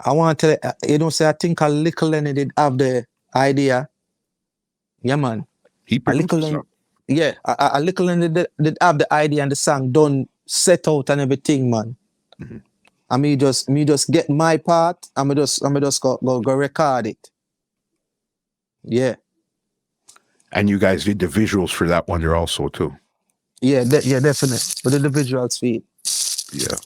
I want to tell you, say I think a Little Lenny did have the idea. Yeah, man.
He produced the song.
Yeah, a Little Lenny did have the idea and the song done set out and everything, man.
Mm-hmm.
And me just get my part and me just go record it. Yeah.
And you guys did the visuals for that one there also too.
Yeah, definitely. But the visuals feed.
Yeah.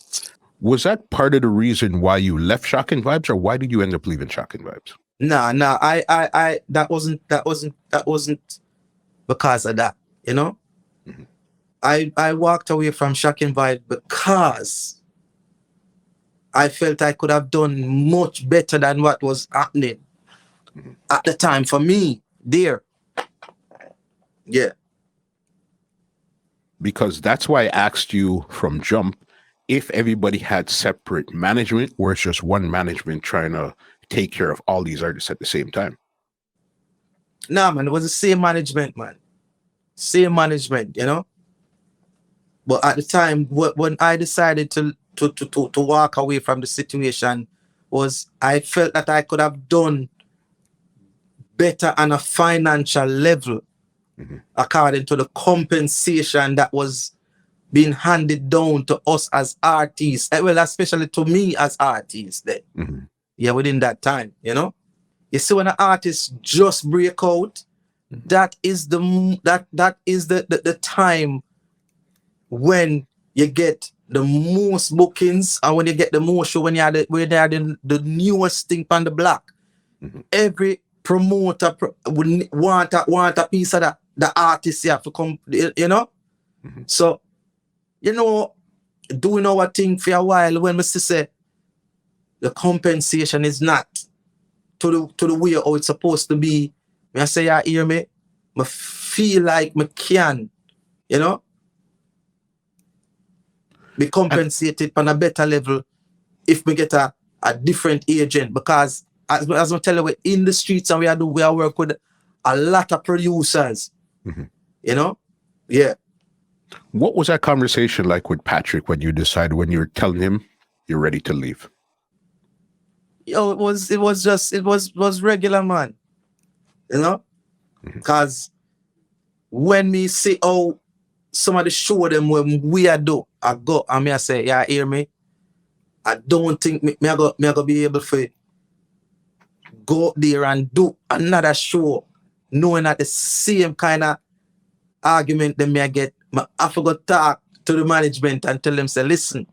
Was that part of the reason why you left Shocking Vibes, or why did you end up leaving Shocking Vibes?
Nah. I that wasn't because of that, you know?
Mm-hmm.
I walked away from Shocking Vibes because I felt I could have done much better than what was happening at the time for me there. Yeah.
Because that's why I asked you from jump if everybody had separate management, or it's just one management trying to take care of all these artists at the same time.
Nah, man, it was the same management, man. Same management, you know. But at the time, when I decided to walk away from the situation, was I felt that I could have done better on a financial level, mm-hmm. according to the compensation that was being handed down to us as artists. Well, especially to me as artists then. Mm-hmm. Yeah, within that time, you know. You see, when an artist just break out, that is the time when you get the most bookings and when you get the most show, when they are the newest thing on the block. Mm-hmm. Every promoter would want a piece of that. The artist have to come, you know. Mm-hmm. So, you know, doing our thing for a while when we say the compensation is not to the way how it's supposed to be. Me I say, you hear me? Me feel like me can, you know, be compensated on a better level if we get a different agent. Because as I tell you, we're in the streets and we are work with a lot of producers. You know? Yeah.
What was that conversation like with Patrick when you decided, when you were telling him you're ready to leave?
Yo, it was regular, man. You know? Because when me see how somebody show them when we are do, I go and me I say, yeah, hear me? I don't think me I go be able to go up there and do another show knowing that the same kind of argument that me I get. I forgot to talk to the management and tell them, say, listen,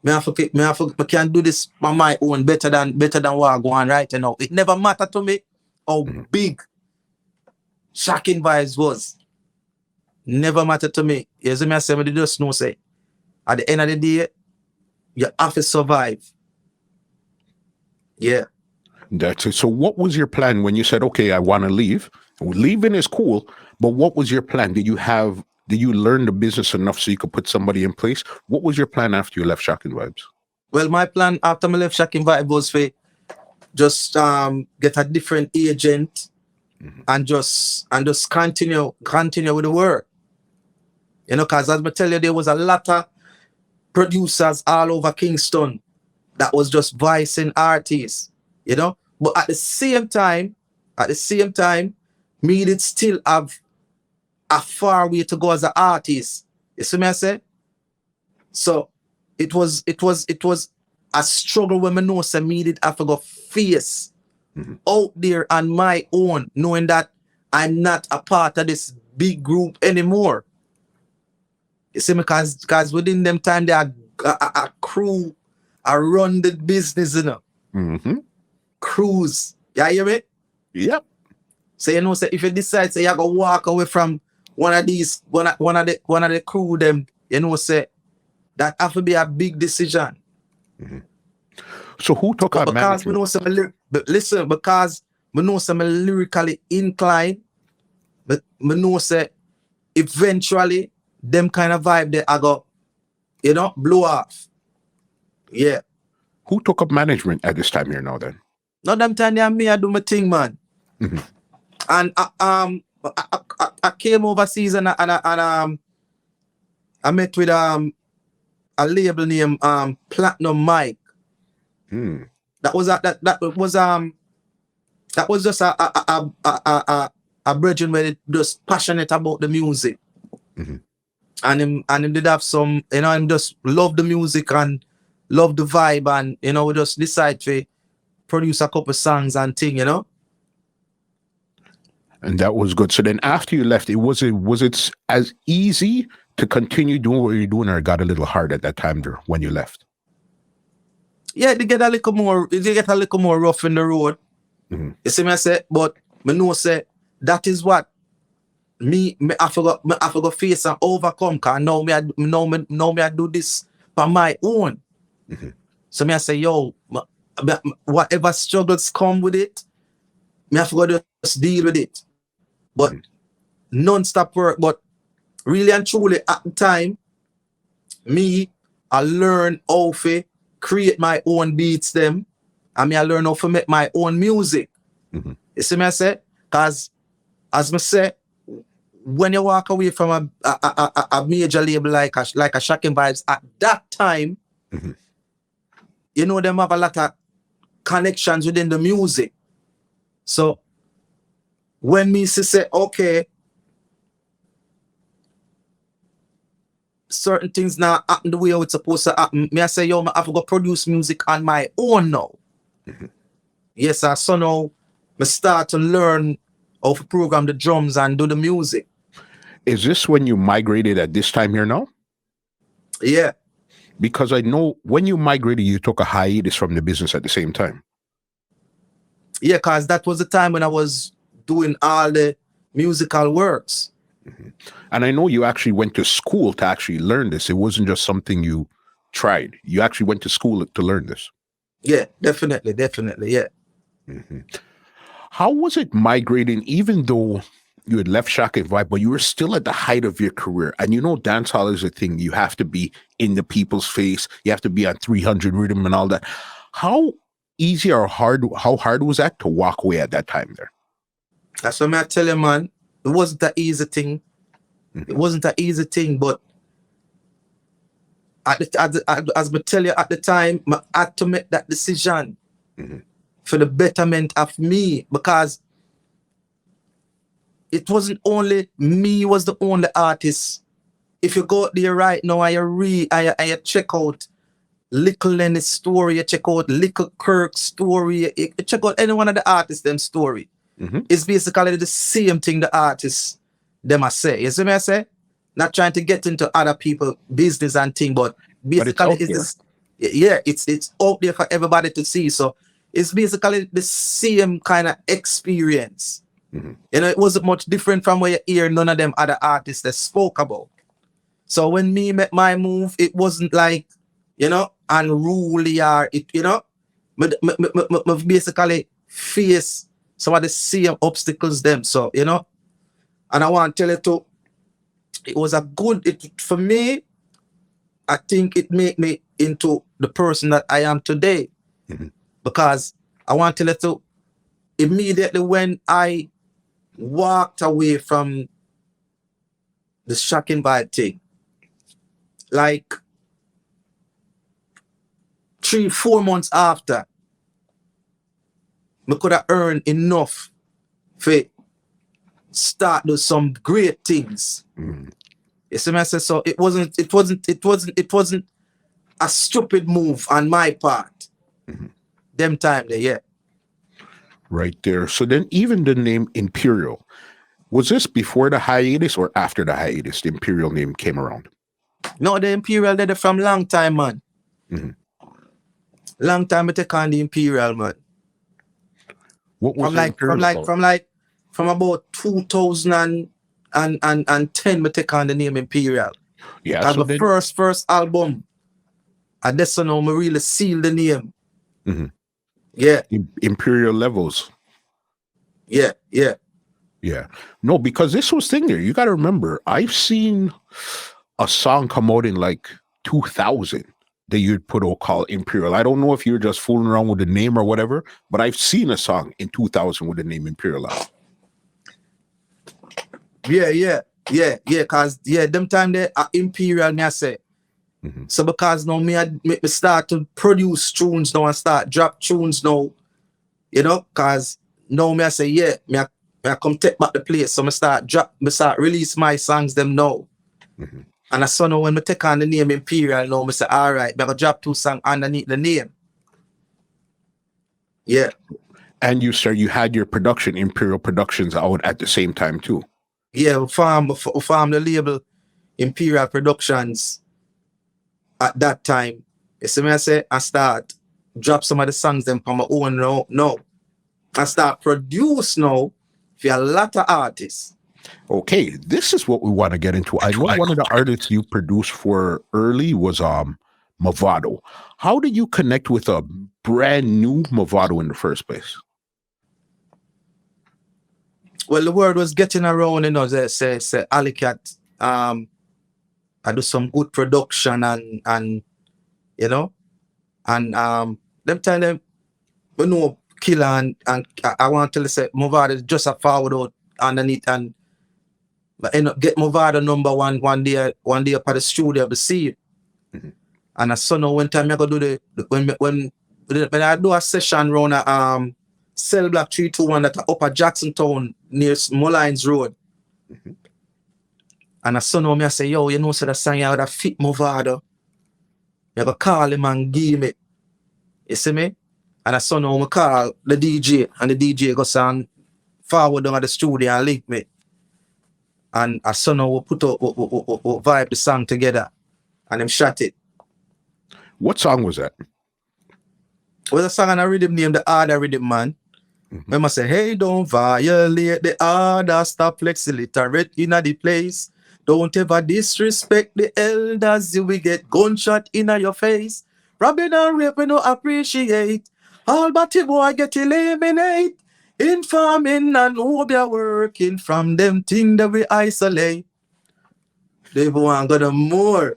me can do this on my own better than what I go on right now. It never mattered to me how big Shocking Vibes was. Never mattered to me. You see me I say, but just know, say, at the end of the day, you have to survive. Yeah.
That's it. So what was your plan when you said, okay, I want to leave? Leaving is cool, but what was your plan? Did you learn the business enough so you could put somebody in place? What was your plan after you left Shocking Vibes?
Well, my plan after I left Shocking Vibes was to just get a different agent and just continue with the work. You know, because as I tell you, there was a lot of producers all over Kingston that was just voicing artists, you know. But at the same time, me did still have a far way to go as an artist. You see me I say? So it was a struggle when I know say me did have to go face out there on my own, knowing that I'm not a part of this big group anymore. You see me, because within them time they are a crew, I run the business, you know. Crews. You hear me?
Yep.
So you know, say if you decide say you go walk away from one of the crew, them, you know, say that have to be a big decision.
So who took
But
out
because
management?
Because we know some lyrically inclined, but we know say eventually them kind of vibe they I go, you know, blow off. Yeah.
Who took up management at this time here now then?
Not them time there me I do my thing, man. And I came overseas and I met with a label named Platinum Mike. That was just a brethren where they just passionate about the music. And him did have some, you know, him just love the music and love the vibe, and you know, we just decide to produce a couple songs and thing, you know.
And that was good. So then after you left, was it as easy to continue doing what you're doing, or it got a little hard at that time there when you left?
Yeah, they get a little more rough in the road. You see me I say, but me know say that is what me I forgot face and overcome, cause now me I do this for my own. So me I say, yo, whatever struggles come with it, me I forgot just deal with it. But non-stop work. But really and truly at the time, me I learn how to create my own beats them, and me I learn how to make my own music. You see me I say? Cause as me say, when you walk away from a major label like a Shocking Vibes at that time, you know them have a lot of connections within the music. So when me say, okay, certain things now happen the way it's supposed to happen, me I say, yo, I have to go produce music on my own now. Yes, sir. So now I start to learn how to program the drums and do the music.
Is this when you migrated at this time here now?
Yeah.
Because I know when you migrated, you took a hiatus from the business at the same time.
Yeah, because that was the time when I was doing all the musical works.
And I know you actually went to school to actually learn this. It wasn't just something you tried. You actually went to school to learn this.
Yeah, definitely, yeah.
Mhm. How was it migrating, even though you had left Shock and Vibe, but you were still at the height of your career? And you know, dancehall is a thing. You have to be in the people's face. You have to be on 300 rhythm and all that. How easy or hard, how hard was that to walk away at that time there?
That's what I tell you, man. It wasn't an easy thing. It
Mhm.
wasn't an easy thing, but as I tell you at the time, I had to make that decision
Mhm.
for the betterment of me, because it wasn't only me was the only artist. If you go out there right now and you check out Little Lenny's story, you check out Little Kirk's story, you check out any one of the artists them story.
Mhm.
It's basically the same thing the artists them I say. You see me I say? Not trying to get into other people business and thing, but
But it's
basically
out
it's
there.
this, yeah, it's out there for everybody to see. So it's basically the same kind of experience.
Mhm.
You know, it wasn't much different from what you hear none of them other artists that spoke about. So when me make my move, it wasn't like, you know, unruly or it, you know, me basically face some of the same obstacles them. So, you know, and I want to tell you too, it was a good, it for me, I think it made me into the person that I am today.
Mhm.
Because I want to tell you too, immediately when I walked away from the shocking vibe thing, like 3, 4 months after, I could have earned enough for start do some great things.
Mhm.
You see me I say? So it wasn't a stupid move on my part.
Mhm.
Them time there, yeah.
Right there. So then, even the name Imperial, was this before the hiatus or after the hiatus? The Imperial name came around.
No, the Imperial did it from long time, man.
Mhm.
Long time I take on the Imperial, man.
What was
From
the
like from
Imperial
like
about?
from like from about 2010 me take on the name Imperial.
Yeah.
Cause
So
my
then,
first album, and that's when I really seal the name.
mhm.
Yeah,
Imperial levels.
yeah, yeah.
Yeah. No, because this was thing there. You got to remember, I've seen a song come out in like 2000 that you'd put out called Imperial. I don't know if you're just fooling around with the name or whatever, but I've seen a song in 2000 with the name Imperial on it.
Yeah. Cause yeah, them time they Imperial me I say.
Mhm.
So because now me start to produce tunes now and start drop tunes now, you know, cause now me I say yeah, me I come take back the place. So me start release my songs them now.
Mhm.
And I saw now when me take on the name Imperial now, me say all right, me I go drop 2 songs underneath the name. Yeah.
And you had your production, Imperial Productions, out at the same time too.
Yeah, we form the label Imperial Productions at that time. You see me I say I start drop some of the songs them from my own now. No. I start produce now for a lot of artists.
Okay, this is what we want to get into. I know one of the artists you produced for early was Mavado. How did you connect with a brand new Mavado in the first place?
Well, the word was getting around, you know, say Alley Cat. I do some good production and you know, and them time them we know Killer and I want to say Mavado is just a forward out underneath and but end up get Mavado number one day up at the studio to see it.
Mhm.
And I saw now one time I go do when I do a session around a Cell Block 321 at Upper Jackson Town near Mullines Road.
Mhm.
And I saw now me I say, yo, you know, so the song you would have fit Mavado. You go call him and give me. You see me? And I saw now me call the DJ and the DJ go song forward down at the studio and link me. And I saw now we put up we vibe the song together and them shot it.
What song was that?
Was a song and a rhythm named The Harder Rhythm Man.
Mhm.
When I say, hey, don't violate the order, stop flexiliterate in the place. Don't ever disrespect the elders, you will get gunshot in your face. Robbing and rape, we no appreciate. All batty boy get eliminate. Informing and who be working from them thing that we isolate. They want got more.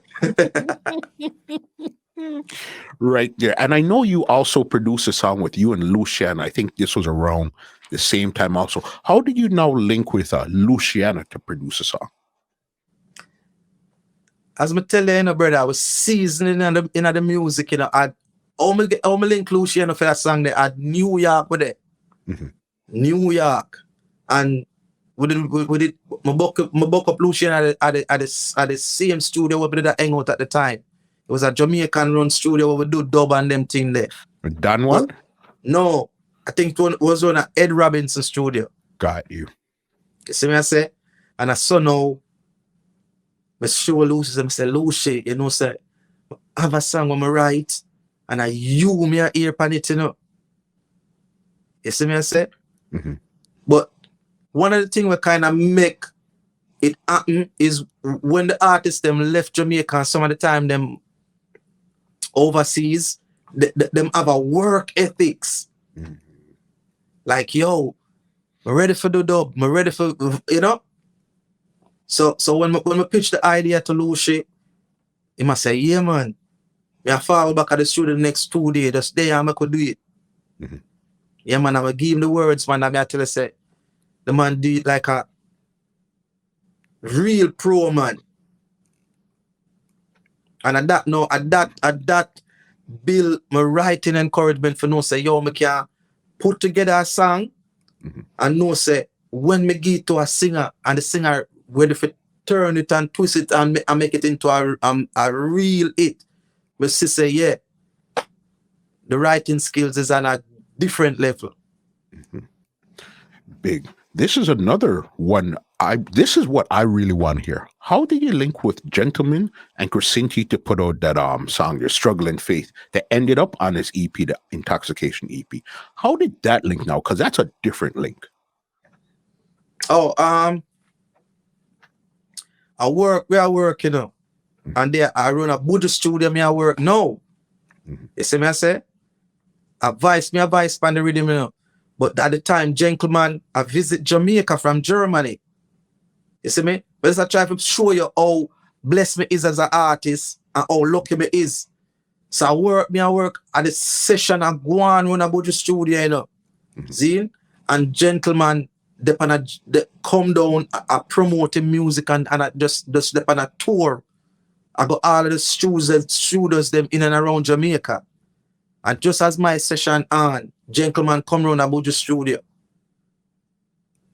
Right there. And I know you also produced a song with you and Luciano. I think this was around the same time also. How did you now link with Luciano to produce a song?
As me tell you, brother, I was seasoning in the music, I only link Luciano for that song there at New York with it. Mm-hmm. New York. And with it, my book up Luciano at the same studio where we did hang out at the time. It was a Jamaican run studio where we do dub and them thing there.
Done one?
No. I think it was on a Ed Robinson studio.
Got you.
You see me I say? And I saw now, I show Lucy, I say, Lucy, say, I have a song when I write, and you me a ear pan it, You see me I say? Mm-hmm. But one of the things we kind of make it happen is when the artists them left Jamaica and some of the time them overseas, them have a work ethics. Mm-hmm. Like, yo, I'm ready for the dub, I'm ready for, So when we pitch the idea to Lucy, he must say, yeah, man, I fall back at the studio the next 2 days, just there I could do it. Mm-hmm. Yeah, man, I will give him the words, man. I tell you, say, the man do it like a real pro, man. And at that build my writing encouragement for no say, yo, me can put together a song, mm-hmm. and no say, when me give to a singer, and the singer ready for turn it and twist it and make it into a real hit. But she say, yeah, the writing skills is on a different level.
Mm-hmm. Big. This is another one. This is what I really want to hear. How did you link with Gentleman and Crescenti to put out that song, Your Struggle and Faith, that ended up on his EP, the Intoxication EP? How did that link now? Because that's a different link.
Oh, I work, and there I run a Buddha studio, I work. No. Mm-hmm. You see me I say? Advice on the rhythm, But at the time, Gentleman, I visit Jamaica from Germany. You see me? But I try to show you how blessed me is as an artist and how lucky me is. So I work at the session and go on run a Buddha studio, Mm-hmm. See? And Gentleman, they come down, I promote music and I just on a tour. I got all of the studios them in and around Jamaica. And just as my session on, Gentleman come round about the studio.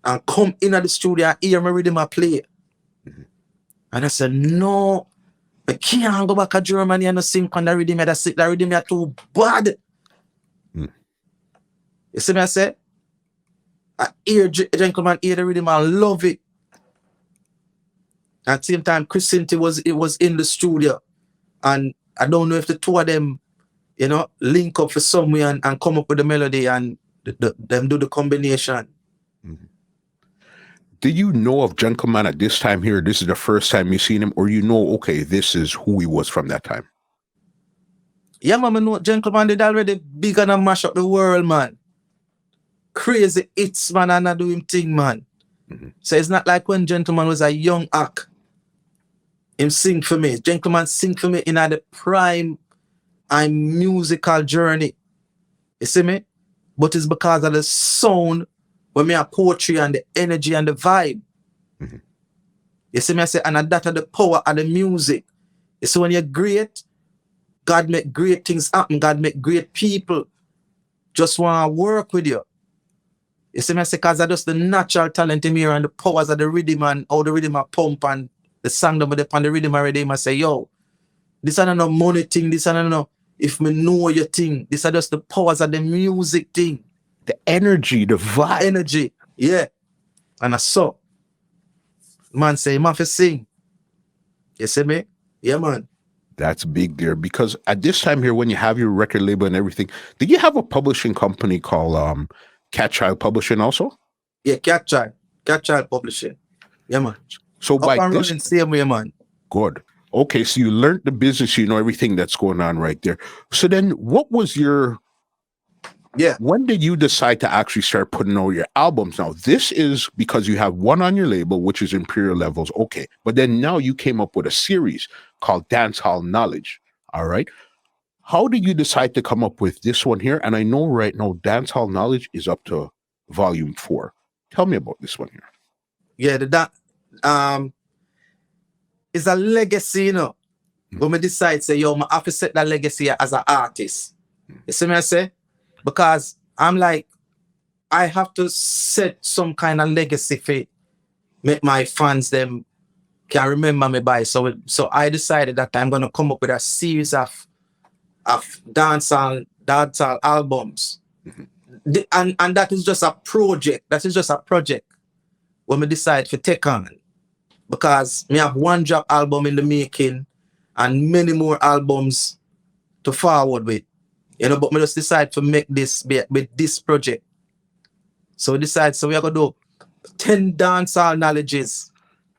And come in at the studio and hear me reading my play. Mm-hmm. And I said, no, I can't go back to Germany and sing on the rhythm. That rhythm is too bad. Mm. You see me I say? I hear Gentleman hear the rhythm and love it. At the same time, Crescenti was in the studio. And I don't know if the two of them, link up for somewhere and come up with the melody and them do the combination.
Mm-hmm. Do you know of Gentleman at this time here? This is the first time you've seen him, or okay, this is who he was from that time?
Yeah, man, I know Gentleman did already big and mash up the world, man. Crazy hits, man, and I do him thing, man. Mm-hmm. So it's not like when Gentleman was a young act. Him sing for me. Gentleman sing for me in the prime and musical journey. You see me? But it's because of the sound when me have poetry and the energy and the vibe. Mm-hmm. You see me? I say, and that are the power of the music. You see, when you're great, God make great things happen. God make great people just want to work with you. You see me? I say, because that's just the natural talent in me and the powers of the rhythm and how the rhythm are pump and the song that upon the rhythm already. I say, yo, this is not no money thing. This is not no, if me know your thing. This is just the powers of the music thing.
The energy, the vibe.
Energy, yeah. And I saw. Man say, man for sing. You see me? Yeah, man.
That's big there, because at this time here, when you have your record label and everything, did you have a publishing company called Cat Child Publishing also?
Yeah, Cat Child Publishing. Yeah, man.
So by this
same way, man.
Good. Okay, so you learned the business, you know everything that's going on right there. So then what was your
Yeah.
when did you decide to actually start putting out your albums? Now, this is because you have one on your label, which is Imperial Levels. Okay. But then now you came up with a series called Dancehall Knowledge. All right. How did you decide to come up with this one here? And I know right now Dancehall Knowledge is up to volume 4. Tell me about this one here.
Yeah, it's a legacy, you know. When we decide, say, yo, I have to set that legacy as an artist. You see me, I say? Because I'm like, I have to set some kind of legacy for make my fans them can remember me by. So I decided that I'm gonna come up with a series of dancehall albums. And that is just a project. That is just a project when we decide to take on. Because we have one drop album in the making and many more albums to forward with. You know, but we just decide to make this with this project. So we decide, so we are gonna do 10 dancehall knowledges.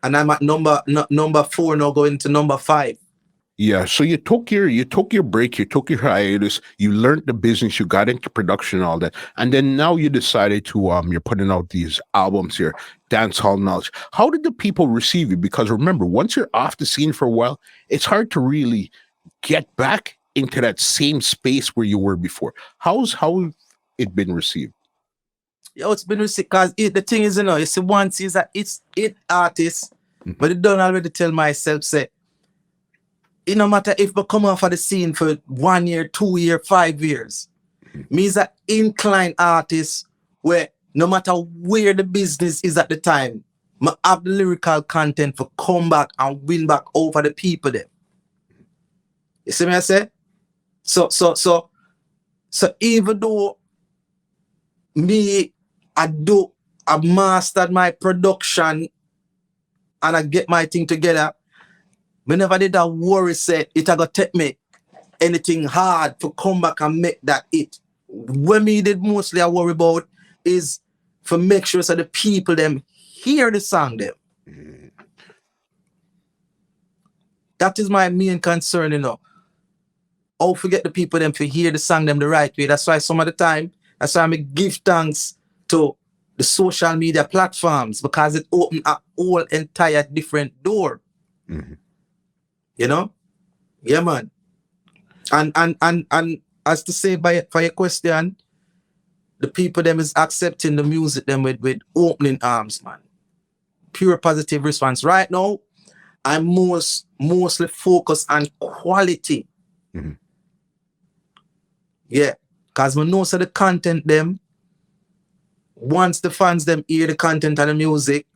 And I'm at number 4 now, going to number 5.
Yeah, so you took your break, you took your hiatus, you learned the business, you got into production, all that, and then now you decided to you're putting out these albums here, Dancehall Knowledge. How did the people receive you? Because remember, once you're off the scene for a while, it's hard to really get back into that same space where you were before. How it been received?
Yo, it's been received because the thing is, you know, you see, once is that it's artists, but it don't already tell myself, say, it no matter if we come off of the scene for 1 year, 2 year, 5 years. Me is an inclined artist where no matter where the business is at the time, I have the lyrical content for come back and win back over the people there. You see me I say? So even though I mastered my production and I get my thing together, me never did that worry say it gonna take me anything hard to come back and make that it. What me did mostly I worry about is for make sure so the people them hear the song them. That is my main concern, you know. Oh, forget the people them to hear the song them the right way. That's why some of the time, that's why I give thanks to the social media platforms, because it opened a whole entire different door. You know? Yeah, man. And as to say for your question, the people them is accepting the music them with opening arms, man. Pure positive response. Right now, I'm mostly focused on quality. Yeah. Because we know so the content them, once the fans them hear the content and the music,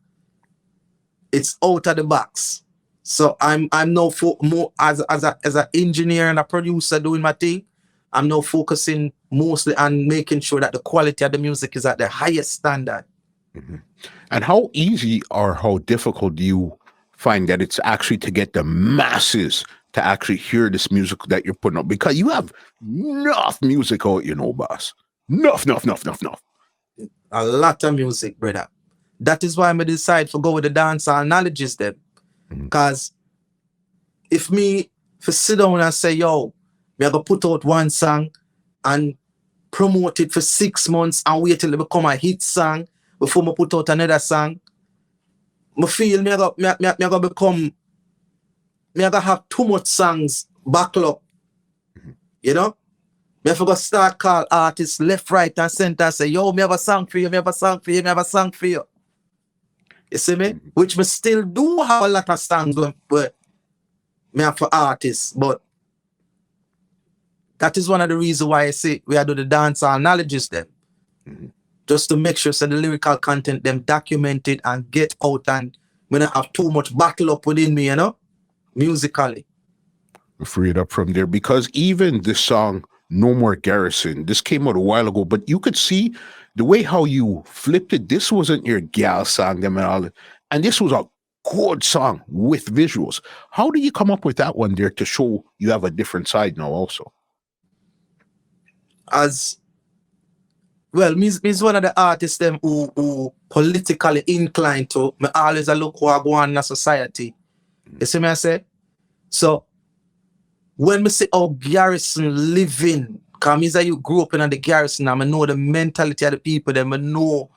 it's out of the box. So I'm now more as an engineer and a producer doing my thing. I'm now focusing mostly on making sure that the quality of the music is at the highest standard.
And how easy or how difficult do you find that it's actually to get the masses to actually hear this music that you're putting out? Because you have enough music out, you know, boss. Enough.
A lot of music, brother. That is why I decide to go with the dancehall knowledges then. Because if me for sit down and say, yo, me I go put out one song and promote it for 6 months and wait till it become a hit song before me put out another song, me feel me I go become, me I go have too much songs backlog. You know? Me I go start call artists left, right, and center, say, yo, me have a song for you, me have a song for you, me have a song for you. You see me? Which me still do have a lot of songs but me have for artists, but that is one of the reasons why I say we are doing the dancehall knowledges them. Just to make sure so the lyrical content them documented and get out and we don't have too much battle up within me, you know, musically.
Free it up from there, because even this song No More Garrison, this came out a while ago, but you could see the way how you flipped it. This wasn't your gal song, them and all, and this was a good song with visuals. How do you come up with that one there to show you have a different side now also?
As well, me's one of the artists them who politically inclined to me always look what go on in a society. You see me I say? So when me say how garrison living, because you grew up in the garrison, I know the mentality of the people, them I know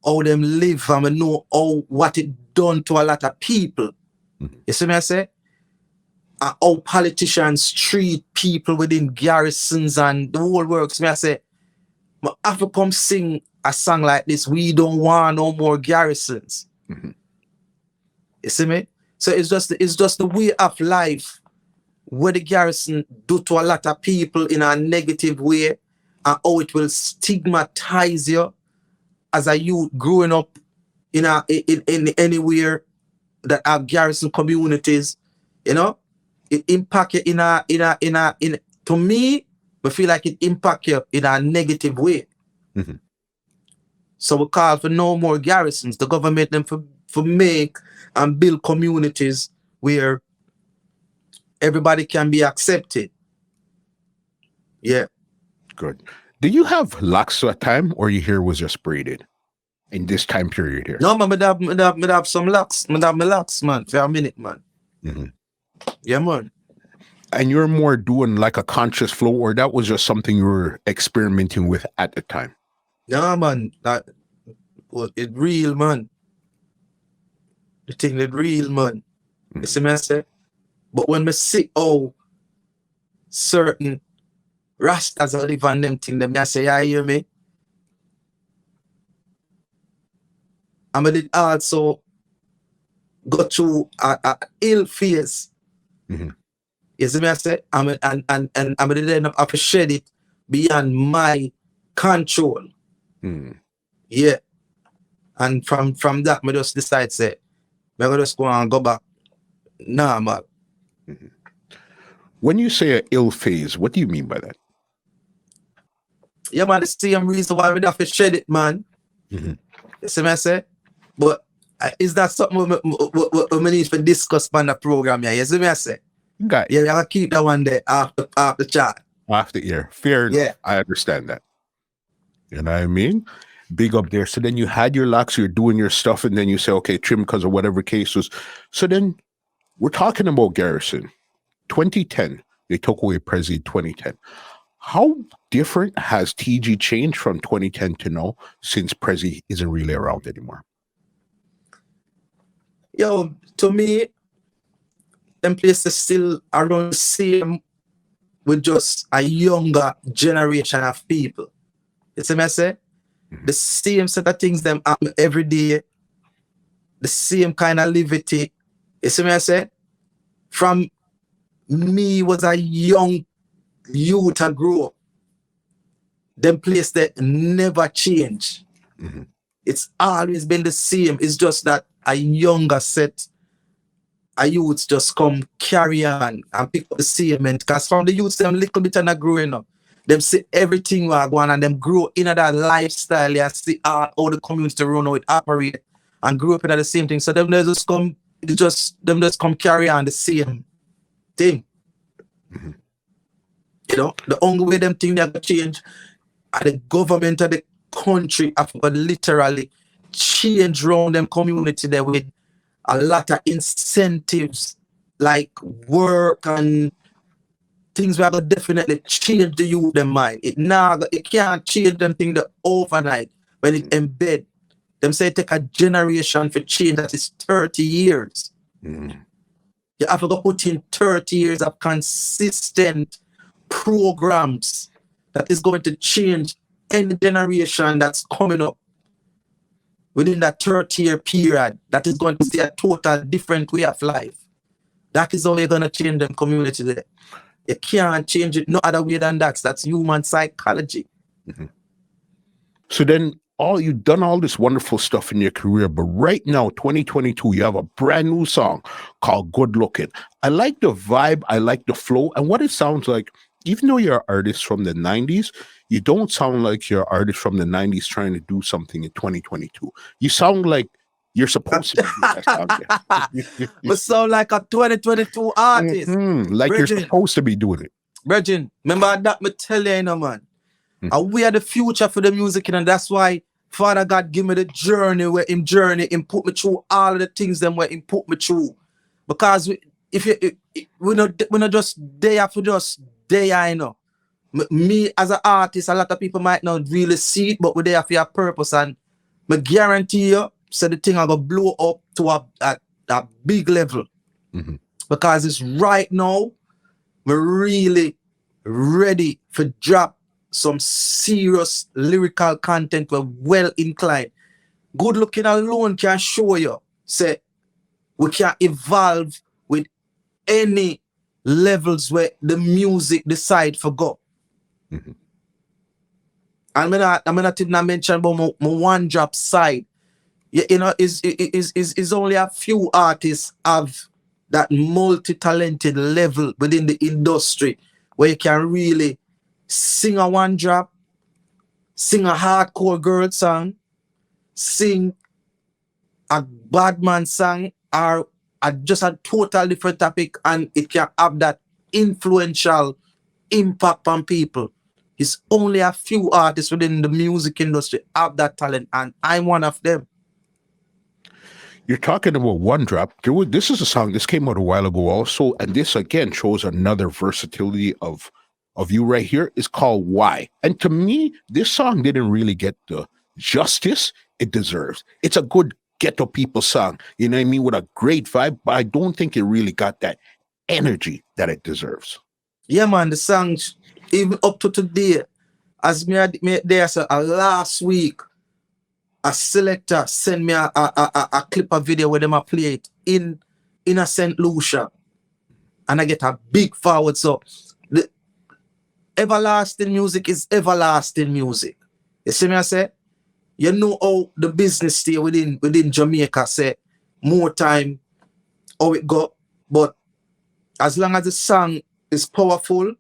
how them live, I know how what it done to a lot of people. You see me I say? And how politicians treat people within garrisons and the whole works. Me I say, I have to come sing a song like this. We don't want no more garrisons. You see me? So it's just the way of life where the garrison do to a lot of people in a negative way, and how it will stigmatize you as a youth growing up in anywhere that have garrison communities. You know, it impact you in to me, I feel like it impact you in a negative way. So we call for no more garrisons. The government them for make and build communities where everybody can be accepted. Yeah.
Good. Do you have locks at time, or your hair was just braided in this time period here?
No, man, me have some locks. Me have my locks, man, for a minute, man. Yeah, man.
And you're more doing like a conscious flow, or that was just something you were experimenting with at the time?
Yeah, man. That was it real, man. The thing that real, man. You see me I say? But when me see how certain Rastas are live on them thing, them I say, you hear me? And I did also go through a ill phase. You see me I say? And I did end up have to shed it beyond my control. Yeah. And from that, I just decide say, I'm gonna just go and go back normal.
When you say an ill phase, what do you mean by that?
Yeah, man, the same reason why we have to shed it, man. You see me I say? But is that something we need to discuss on the program? Yeah, you see me I say?
Got
Yeah, we have to keep that one there after the chat.
After ear. Fair enough.
Yeah.
I understand that. You know what I mean? Big up there. So then you had your locks, you're doing your stuff, and then you say, okay, trim because of whatever case was. So then we're talking about Garrison. 2010, they took away Prezi 2010. How different has TG changed from 2010 to now since Prezi isn't really around anymore?
Yo, to me, them places still around the same with just a younger generation of people. You see me I say? The same set of things them happen every day. The same kind of liberty. You see me I say? From me was a young youth I grew up. Them place that never change. It's always been the same. It's just that a younger set of youths just come carry on and pick up the same. Because from the youths, them little bit and growing up, them see everything we are going and them grow in that lifestyle. You see how the community run, how it operate, and grow up in the same thing. So them just come carry on the same thing. You know, the only way them thing that change are the government of the country have literally change around them community there with a lot of incentives like work and things where will definitely change the youth them mind. It can't change them thing the overnight when it embed. Them say it take a generation for change that is 30 years. You have to go put in 30 years of consistent programs that is going to change any generation that's coming up within that 30-year period that is going to see a total different way of life. That is how you're going to change them community there. You can't change it no other way than that. That's human psychology.
So then you've done all this wonderful stuff in your career, but right now, 2022, you have a brand new song called Good Looking. I like the vibe, I like the flow, and what it sounds like. Even though you're an artist from the 90s, you don't sound like you're an artist from the 90s trying to do something in 2022. You sound like you're supposed to be doing that sound.
You sound like a 2022 artist.
Like Bridget, you're supposed to be doing it.
Bridget, remember that me tell you, man. And we are the future for the music, and that's why Father God give me the journey where him put me through all of the things them where him put me through. Because if you we not just there for just there, you know. Me as an artist, a lot of people might not really see it, but we're there for a purpose. And I guarantee you, so the thing I gonna blow up to a big level.
Mm-hmm.
Because it's right now, we're really ready for drop some serious lyrical content. We're well inclined. Good looking alone can show you, say, we can evolve with any levels where the music decide for go.
Mm-hmm.
I'm not mention about my one drop side. You know, is only a few artists have that multi-talented level within the industry where you can really sing a one drop, sing a hardcore girl song, sing a bad man song, or just a total different topic, and it can have that influential impact on people. It's only a few artists within the music industry have that talent, and I'm one of them.
You're talking about one drop. This is a song. This came out a while ago, also, and this again shows another versatility of you right here. It's called "Why," and to me, this song didn't really get the justice it deserves. It's a good ghetto people song, you know what I mean, with a great vibe, but I don't think it really got that energy that it deserves.
Yeah, man, the songs even up to today, as me there so last week, a selector sent me a clip of video where them a play it in a St. Lucia, and I get a big forward. So the everlasting music is everlasting music. You see me I say? You know how the business stay within Jamaica, say more time how it go, but as long as the song is powerful,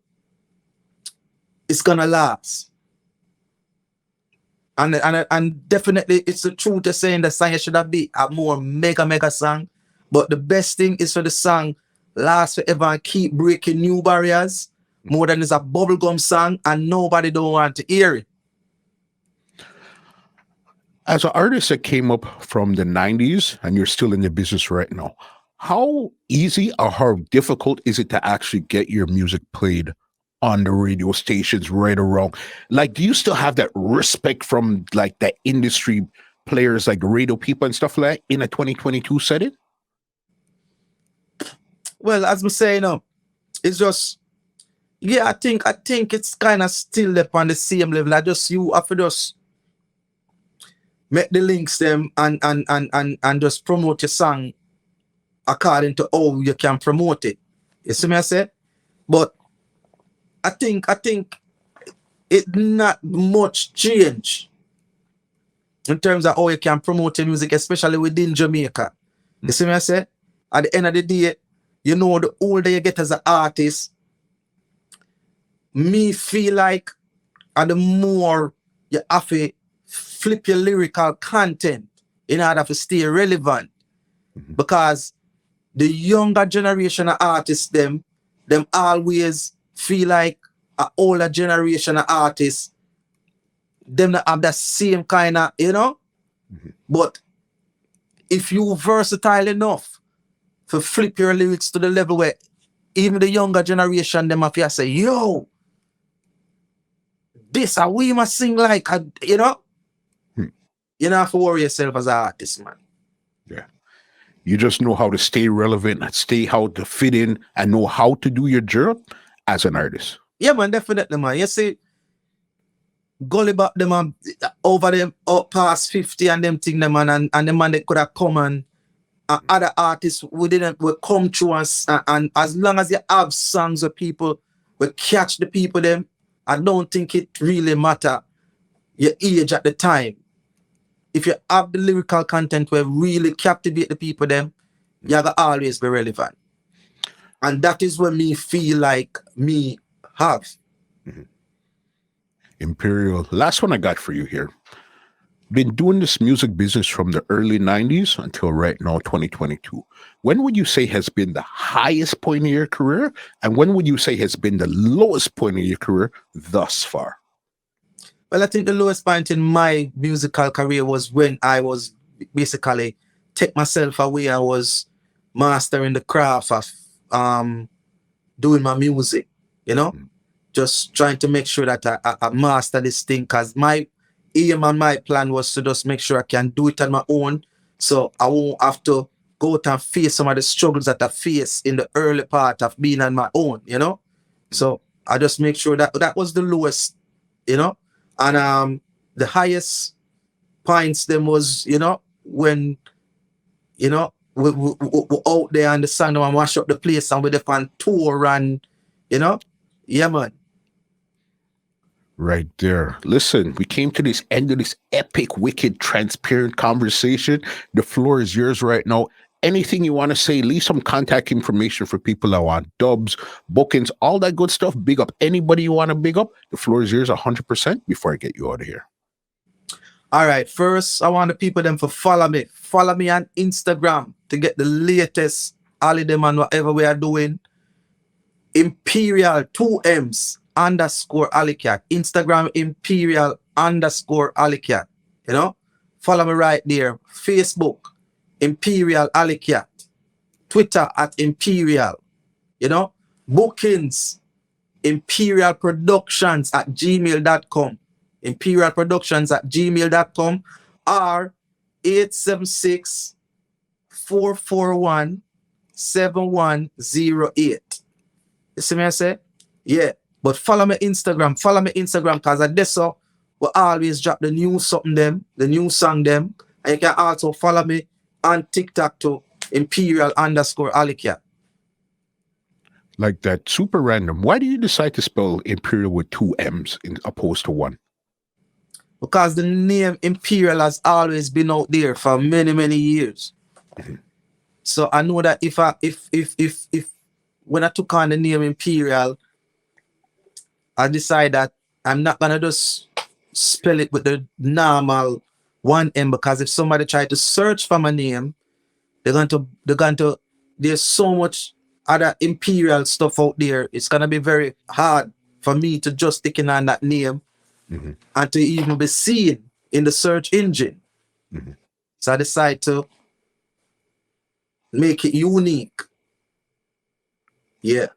it's gonna last. And definitely it's the truth to saying the song should have been a more mega song. But the best thing is for the song last forever and keep breaking new barriers more than it's a bubblegum song and nobody don't want to hear it.
As an artist that came up from the 90s and you're still in the business right now, how easy or how difficult is it to actually get your music played on the radio stations right or wrong? Like, do you still have that respect from like the industry players, like radio people and stuff like that in a 2022 setting?
Well, as we say, you know, it's just, yeah, I think it's kind of still up on the same level. I just, you have to just make the links them and just promote your song according to how you can promote it. You see me I say? But I think it not much change in terms of how you can promote your music, especially within Jamaica. You see me I say? At the end of the day, you know, the older you get as an artist, me feel like, and the more you have to flip your lyrical content in order to stay relevant. Because the younger generation of artists, them always feel like an older generation of artists, them that have that same kind of, you know. But if you versatile enough to flip your lyrics to the level where even the younger generation, them have to say, yo, this are we must sing like, you know. You don't have to worry yourself as an artist, man.
Yeah. You just know how to stay relevant, how to fit in, and know how to do your job as an artist.
Yeah, man, definitely, man. You see, gully back them over them up past 50 and them thing them, man, and the man they could have come and other artists will come through us, and as long as you have songs where people will catch the people them, I don't think it really matter your age at the time. If you have the lyrical content where really captivate the people them, you're gonna always be relevant. And that is what me feel like me have.
Imperial. Last one I got for you here. Been doing this music business from the early 90s until right now, 2022. When would you say has been the highest point of your career? And when would you say has been the lowest point of your career thus far?
Well, I think the lowest point in my musical career was when I was basically take myself away. I was mastering the craft of doing my music, you know, just trying to make sure that I master this thing, because my aim and my plan was to just make sure I can do it on my own, so I won't have to go out and face some of the struggles that I face in the early part of being on my own, you know. So I just make sure that that was the lowest, you know, and the highest points them was, you know, when, you know, we out there on the sun and wash up the place and we the on tour and, you know, yeah, man.
Right there. Listen, we came to this end of this epic, wicked, transparent conversation. The floor is yours right now. Anything you want to say, leave some contact information for people that want dubs, bookings, all that good stuff. Big up anybody you want to big up. The floor is yours 100% before I get you out of here.
All right. First, I want the people them to follow me. Follow me on Instagram to get the latest all of them and whatever we are doing. Imperial 2Ms _ Alley Cat. Instagram Imperial _ Alley Cat. You know? Follow me right there. Facebook Imperial Alley Cat. Twitter @Imperial. You know? Bookings Imperial Productions @gmail.com. Imperial Productions @gmail.com or 876-441-7108. You see me I say? Yeah. But follow me Instagram. Follow me Instagram, because at this so we always drop the new something them, the new song them. And you can also follow me on TikTok to Imperial _ Alley Cat.
Like that, super random. Why do you decide to spell Imperial with 2 M's opposed to 1?
Because the name Imperial has always been out there for many, many years. So I know that if when I took on the name Imperial, I decided that I'm not gonna just spell it with the normal 1 M, because if somebody try to search for my name, there's so much other Imperial stuff out there. It's gonna be very hard for me to just stick in on that name and to even be seen in the search engine. So I decided to make it unique. Yeah.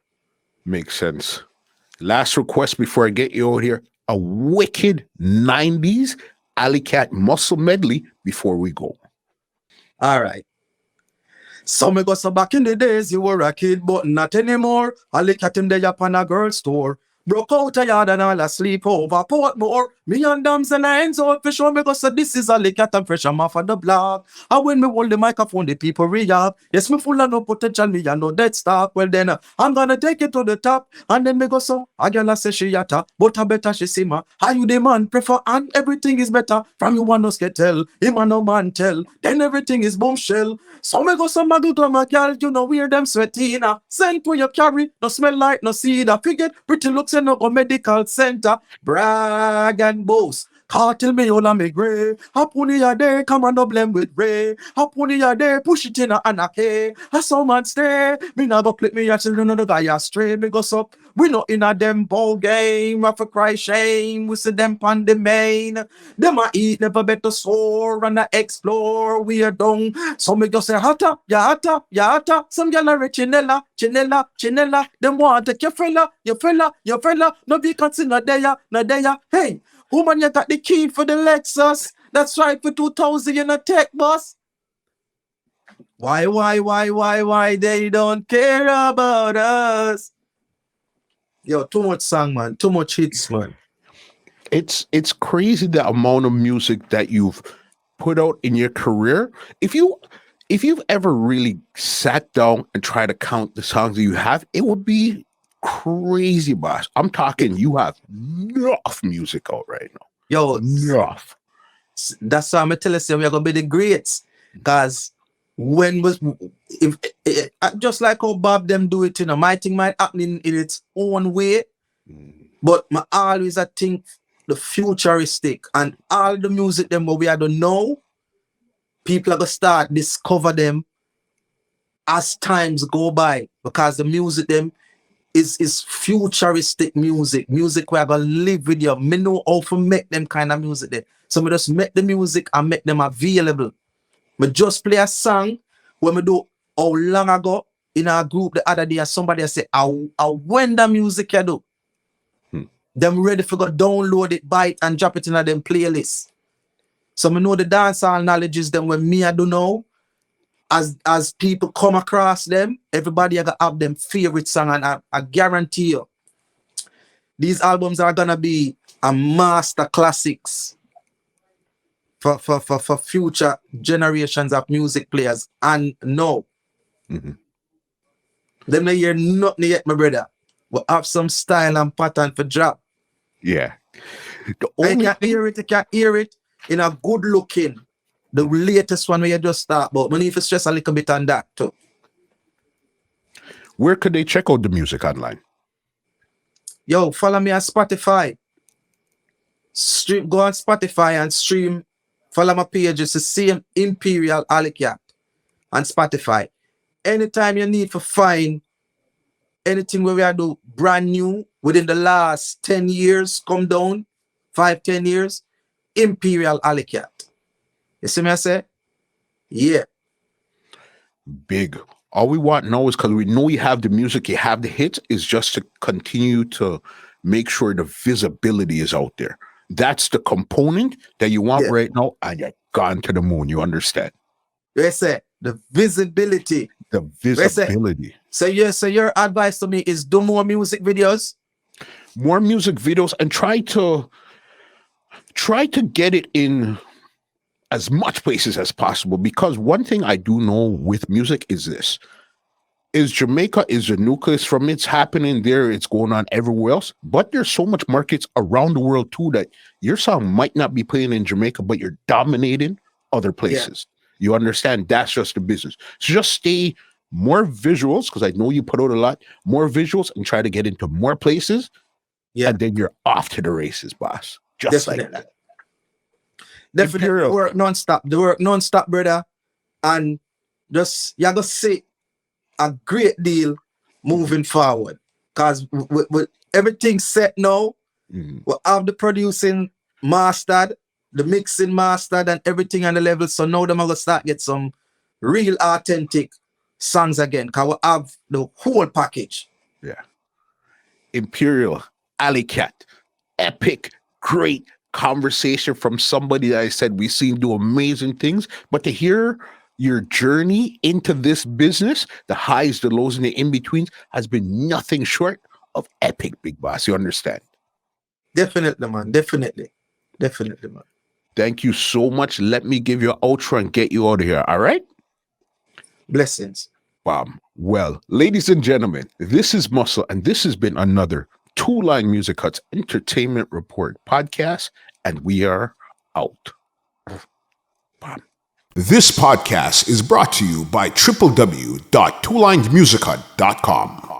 Makes sense. Last request before I get you out here. A wicked 90s Alley Cat muscle medley before we go.
All right. So me go so back in the days, you were a kid, but not anymore. Alley Cat him there up on a girl's store. Broke out a yard and all asleep over Portmore. Me and Dams and hands out for sure. Me go so this is Alley Cat and fresh I'm off of the block. And when me hold the microphone, the people react. Yes, me full of no potential, me and no dead stock. Well then, I'm gonna take it to the top. And then me go so, a girl a say she yatta, but I better she see ma. How you the man prefer and everything is better. From you one us get tell, him and no man tell. Then everything is bombshell. So me go some muggle to my girl, you know wear them sweaty na. Scent where you carry, no smell like no cedar. Forget pretty looks and no go medical center. Brag and boast. Can't tell me all me grey. Up on your day, come and no blame with Ray. Up on your day, push it in a anarchy. A some man stay. Me now go click me a children on the guy astray. Me go so. We not in a them ball game. I for cry shame. We see them on the main. Them a eat never better soar and a explore. We are done. So me go say hotter, ya hotter, ya hotter. Some gyal are chinella, chinella, chinella. Them want to take your fella, your fella, your fella. No vacancy, no there, no there. Hey. Woman, you got the key for the Lexus. That's right, for 2000 in a tech bus. Why they don't care about us? Yo, too much song, man. Too much hits, man.
It's crazy the amount of music that you've put out in your career. If you've ever really sat down and tried to count the songs that you have, it would be crazy, boss. I'm talking you have enough music out right now.
Yo,
enough.
That's why I'm telling you we're gonna be the greats. Because when was if just like how Bob them do it, you know, my thing might happen in its own way. But I always I think the futuristic and all the music them what we are don't know, people are gonna start discover them as times go by, because the music them is futuristic music where I gonna live with you. Me know how to make them kind of music there. So me just make the music and make them available. Me just play a song when me do how long ago in our group the other day and somebody say, I when the music you do, them ready for go download it, buy it, and drop it in a them playlist. So I know the dancehall knowledge is them when me I do know. As people come across them, everybody are gonna have them favorite song, and I guarantee you, these albums are gonna be a master classics for future generations of music players. And no, them not hear nothing yet, my brother. We have some style and pattern for drop.
Yeah.
You can hear it in a good looking. The latest one where you just start, but we need to stress a little bit on that too.
Where could they check out the music online?
Yo, follow me on Spotify. Go on Spotify and stream. Follow my page. It's the same Imperial Alley Cat on Spotify. Anytime you need to find anything where we are do brand new within the last 10 years, come down, 5-10 years, Imperial Alley Cat. You see me I say? Yeah.
Big. All we want now is, because we know you have the music, you have the hits, is just to continue to make sure the visibility is out there. That's the component that you want right now, and you're gone to the moon. You understand?
Yes, sir. The visibility.
The visibility.
So your advice to me is do more music videos?
More music videos, and try to get it in as much places as possible, because one thing I do know with music is this: is Jamaica is the nucleus. From it's happening there, it's going on everywhere else, but there's so much markets around the world too that your song might not be playing in Jamaica, but you're dominating other places. You understand? That's just the business. So just stay more visuals, because I know you put out a lot more visuals, and try to get into more places, and then you're off to the races, boss. Just like that.
Definitely. The work non-stop, brother. And just, you're going to see a great deal moving forward. Because with everything set now, we have the producing mastered, the mixing mastered, and everything on the level. So now them are going to start get some real authentic songs again. Because we have the whole package.
Yeah. Imperial Alley Cat. Epic, great conversation from somebody that I said we've seen do amazing things, but to hear your journey into this business, the highs, the lows, and the in-betweens, has been nothing short of epic, big boss. You understand?
Definitely, man. Definitely, man.
Thank you so much. Let me give you an outro and get you out of here. All right?
Blessings.
Well, ladies and gentlemen, this is Muscle, and this has been another Two Line Music Cuts Entertainment Report podcast, and we are out. This podcast is brought to you by www.twolinedmusichut.com.